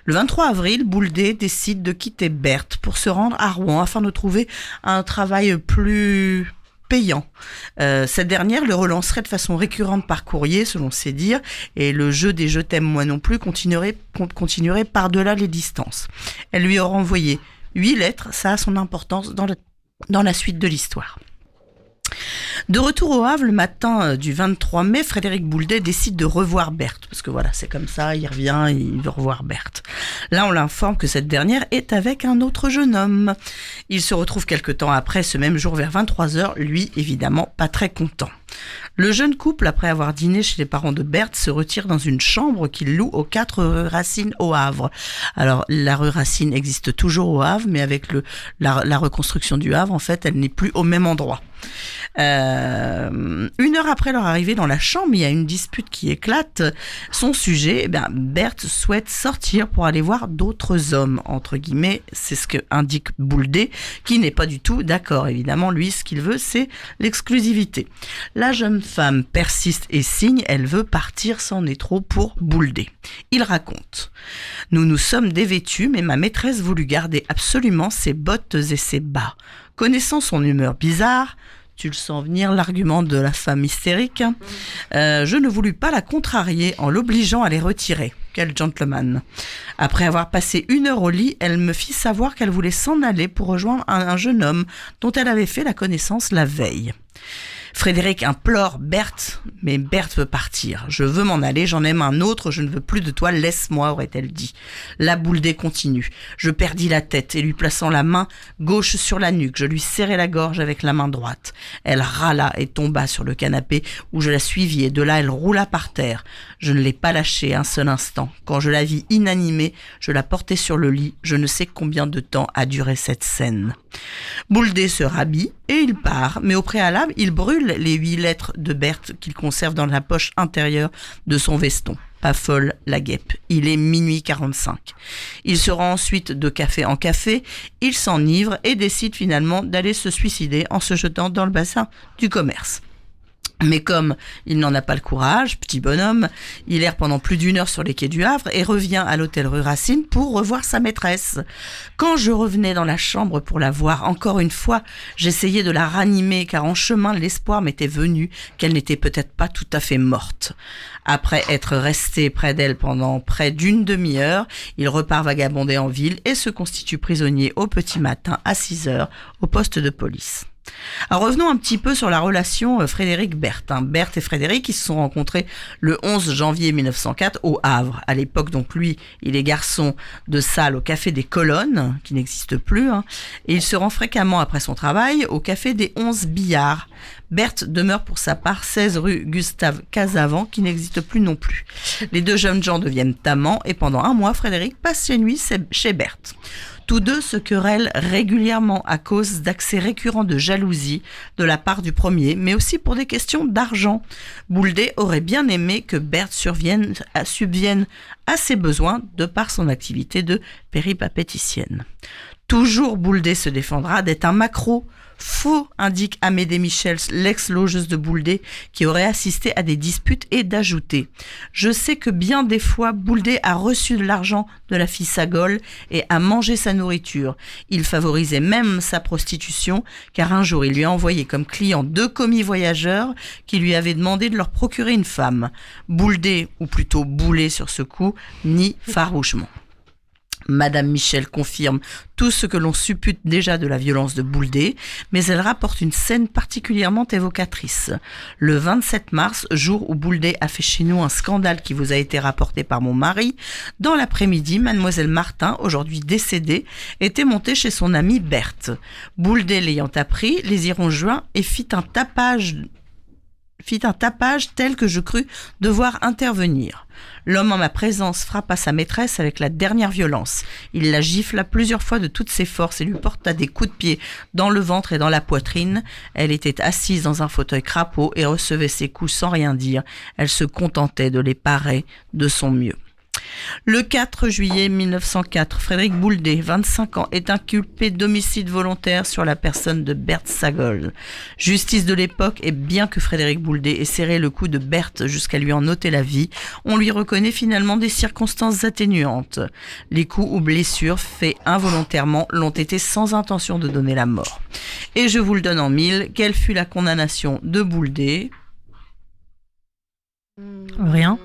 Speaker 4: Le 23 avril, Bouldé décide de quitter Berthe pour se rendre à Rouen afin de trouver un travail plus payant. Cette dernière le relancerait de façon récurrente par courrier, selon ses dires, et le jeu des « je t'aime moi non plus » continuerait par-delà les distances. Elle lui aura envoyé 8 lettres, ça a son importance dans la suite de l'histoire. De retour au Havre, le matin du 23 mai, Frédéric Bouldé décide de revoir Berthe. Parce que voilà, c'est comme ça, il revient, il veut revoir Berthe. Là, on l'informe que cette dernière est avec un autre jeune homme. Il se retrouve quelque temps après, ce même jour vers 23h, lui, évidemment, pas très content. Le jeune couple, après avoir dîné chez les parents de Berthe, se retire dans une chambre qu'il loue aux 4 rue Racine au Havre. Alors, la rue Racine existe toujours au Havre, mais avec la reconstruction du Havre, en fait, elle n'est plus au même endroit. 1 heure après leur arrivée dans la chambre, il y a une dispute qui éclate. Son sujet, Berthe souhaite sortir pour aller voir d'autres hommes, entre guillemets, c'est ce que indique Bouldé, qui n'est pas du tout d'accord. Évidemment, lui, ce qu'il veut, c'est l'exclusivité. La jeune femme persiste et signe, elle veut partir, c'en est trop pour Bouldé. Il raconte: « Nous nous sommes dévêtus, mais ma maîtresse voulut garder absolument ses bottes et ses bas. Connaissant son humeur bizarre, tu le sens venir, l'argument de la femme hystérique, je ne voulus pas la contrarier en l'obligeant à les retirer. Quel gentleman. Après avoir passé 1 heure au lit, elle me fit savoir qu'elle voulait s'en aller pour rejoindre un jeune homme dont elle avait fait la connaissance la veille. Frédéric implore Berthe, mais Berthe veut partir. « Je veux m'en aller, j'en aime un autre, je ne veux plus de toi, laisse-moi », aurait-elle dit. La Bouldé continue. « Je perdis la tête et lui plaçant la main gauche sur la nuque, je lui serrai la gorge avec la main droite. Elle râla et tomba sur le canapé où je la suivis et de là elle roula par terre. Je ne l'ai pas lâchée un seul instant. Quand je la vis inanimée, je la portai sur le lit. Je ne sais combien de temps a duré cette scène. » Bouldé se rhabille et il part, mais au préalable, il brûle les 8 lettres de Berthe qu'il conserve dans la poche intérieure de son veston. Pas folle, la guêpe. Il est minuit 45. Il se rend ensuite de café en café, il s'enivre et décide finalement d'aller se suicider en se jetant dans le bassin du commerce. Mais comme il n'en a pas le courage, petit bonhomme, il erre pendant plus d'1 heure sur les quais du Havre et revient à l'hôtel rue Racine pour revoir sa maîtresse. Quand je revenais dans la chambre pour la voir, encore une fois, j'essayais de la ranimer car en chemin l'espoir m'était venu qu'elle n'était peut-être pas tout à fait morte. Après être resté près d'elle pendant près d'une demi-heure, il repart vagabonder en ville et se constitue prisonnier au petit matin à 6 heures au poste de police. Alors revenons un petit peu sur la relation Frédéric-Berthe. Berthe et Frédéric, ils se sont rencontrés le 11 janvier 1904 au Havre. À l'époque, donc lui, il est garçon de salle au Café des Colonnes, qui n'existe plus, et il se rend fréquemment après son travail au Café des 11 Billards. Berthe demeure pour sa part 16 rue Gustave Casavant, qui n'existe plus non plus. Les 2 jeunes gens deviennent amants et pendant 1 mois, Frédéric passe ses nuits chez Berthe. Tous deux se querellent régulièrement à cause d'accès récurrents de jalousie de la part du premier, mais aussi pour des questions d'argent. Bouldé aurait bien aimé que Berthe subvienne à ses besoins de par son activité de péripapéticienne. Toujours Bouldé se défendra d'être un maquereau. Faux, indique Amédée Michel, l'ex-logeuse de Bouldé, qui aurait assisté à des disputes et d'ajouter « Je sais que bien des fois, Bouldé a reçu de l'argent de la fille Sagol et a mangé sa nourriture. Il favorisait même sa prostitution, car un jour il lui a envoyé comme client 2 commis voyageurs qui lui avaient demandé de leur procurer une femme. Bouldé, ou plutôt Boulé sur ce coup, nie farouchement. » Madame Michel confirme tout ce que l'on suppute déjà de la violence de Bouldé, mais elle rapporte une scène particulièrement évocatrice. Le 27 mars, jour où Bouldé a fait chez nous un scandale qui vous a été rapporté par mon mari, dans l'après-midi, mademoiselle Martin, aujourd'hui décédée, était montée chez son amie Berthe. Bouldé l'ayant appris, les y rejoint et fit un tapage tel que je crus devoir intervenir. L'homme en ma présence frappa sa maîtresse avec la dernière violence. Il la gifla plusieurs fois de toutes ses forces et lui porta des coups de pied dans le ventre et dans la poitrine. Elle était assise dans un fauteuil crapaud et recevait ses coups sans rien dire. Elle se contentait de les parer de son mieux. Le 4 juillet 1904, Frédéric Bouldé, 25 ans, est inculpé d'homicide volontaire sur la personne de Berthe Sagol. Justice de l'époque, et bien que Frédéric Bouldé ait serré le cou de Berthe jusqu'à lui en ôter la vie, on lui reconnaît finalement des circonstances atténuantes. Les coups ou blessures faits involontairement l'ont été sans intention de donner la mort. Et je vous le donne en 1000, quelle fut la condamnation de Bouldé ?
Speaker 2: Rien.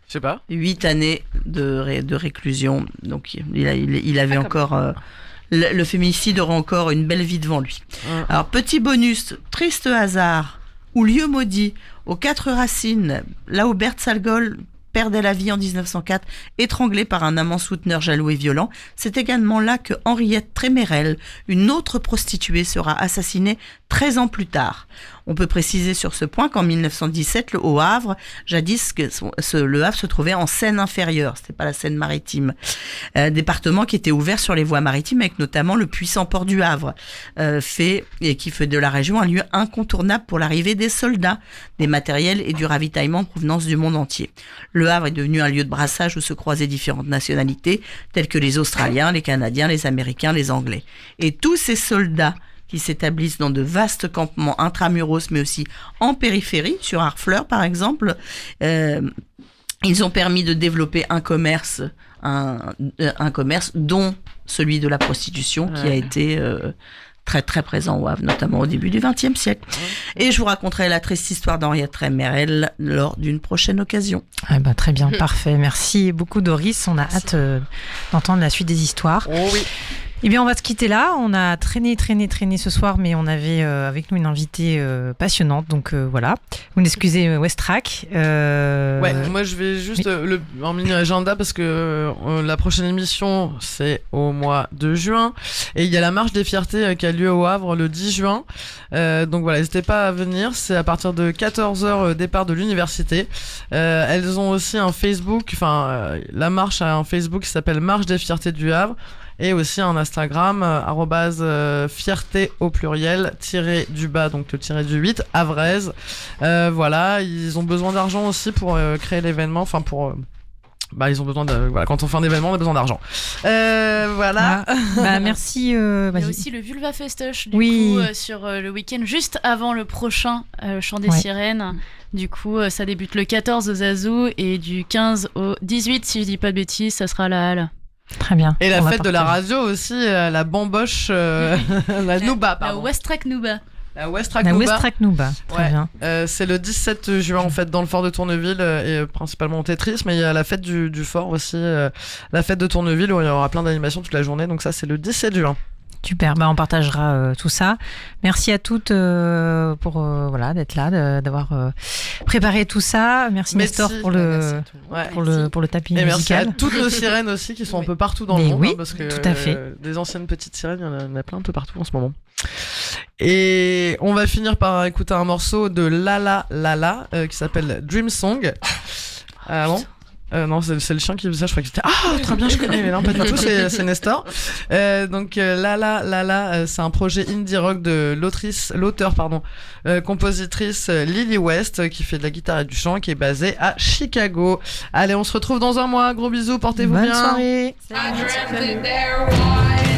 Speaker 1: Je sais pas.
Speaker 4: 8 années de réclusion. Donc, il avait encore... le féminicide aura encore une belle vie devant lui. Alors, petit bonus, triste hasard, ou lieu maudit, aux 4 Racines, là où Berthe Sagol perdait la vie en 1904, étranglée par un amant souteneur jaloux et violent, c'est également là que Henriette Trémérel, une autre prostituée, sera assassinée 13 ans plus tard. On peut préciser sur ce point qu'en 1917, le Haut-Havre, jadis le Havre se trouvait en Seine-Inférieure, c'était pas la Seine-Maritime, département qui était ouvert sur les voies maritimes avec notamment le puissant port du Havre, qui fait de la région un lieu incontournable pour l'arrivée des soldats, des matériels et du ravitaillement en provenance du monde entier. Le Havre est devenu un lieu de brassage où se croisaient différentes nationalités, telles que les Australiens, les Canadiens, les Américains, les Anglais. Et tous ces soldats qui s'établissent dans de vastes campements intramuros, mais aussi en périphérie, sur Harfleur par exemple. Ils ont permis de développer un commerce, dont celui de la prostitution, qui a été très très présent au Havre, notamment au début du XXe siècle. Et je vous raconterai la triste histoire d'Henriette Trémérel lors d'une prochaine occasion.
Speaker 2: Ah bah, très bien, parfait. Merci beaucoup Doris, on a hâte d'entendre la suite des histoires.
Speaker 1: Oh oui.
Speaker 2: Eh bien, on va se quitter là. On a traîné ce soir, mais on avait avec nous une invitée passionnante. Donc voilà. Vous m'excusez, Westrack.
Speaker 1: Ouais, moi je vais juste en mini agenda parce que la prochaine émission c'est au mois de juin et il y a la marche des fiertés qui a lieu au Havre le 10 juin. Donc voilà, n'hésitez pas à venir. C'est à partir de 14h départ de l'université. Elles ont aussi un Facebook. La marche a un Facebook qui s'appelle Marche des fiertés du Havre. Et aussi un Instagram, fierté au pluriel, tiré-du-bas, donc le tiré du 8, Havraise. Voilà, ils ont besoin d'argent aussi pour créer l'événement, ils ont besoin de... Voilà, quand on fait un événement, on a besoin d'argent. Voilà.
Speaker 2: Merci.
Speaker 10: Il y a aussi le Vulva Festoche, du coup, sur le week-end, juste avant le prochain Chant des Sirènes. Du coup, ça débute le 14 au Zazou et du 15 au 18, si je dis pas de bêtises, ça sera à la Halle.
Speaker 2: Très bien.
Speaker 1: Et la fête de la radio aussi, la bamboche, la Nouba, pardon.
Speaker 10: La Westrack Nouba.
Speaker 1: La Westrack
Speaker 2: Nouba, très bien.
Speaker 1: C'est le 17 juin en fait dans le fort de Tourneville et principalement au Tetris, mais il y a la fête du fort aussi, la fête de Tourneville où il y aura plein d'animations toute la journée, donc ça c'est le 17 juin.
Speaker 2: Super, on partagera tout ça. Merci à toutes pour d'être là, d'avoir préparé tout ça. Merci Nestor pour le tapis musical.
Speaker 1: Et merci à toutes nos sirènes aussi qui sont un peu partout dans le monde.
Speaker 2: Oui,
Speaker 1: parce que
Speaker 2: tout à fait.
Speaker 1: Des anciennes petites sirènes, il y en a plein un peu partout en ce moment. Et on va finir par écouter un morceau de Lala Lala qui s'appelle Dream Song. Bon. Non, c'est le chien qui faisait ça, je crois que c'était très bien, je connais, mais non, pas du tout, c'est Nestor. Donc Lala, c'est un projet indie rock de l'auteur, compositrice Lily West qui fait de la guitare et du chant, qui est basée à Chicago. Allez, on se retrouve dans un mois, gros bisous, portez-vous bien.
Speaker 2: Bonne soirée.
Speaker 11: I dreamt that there was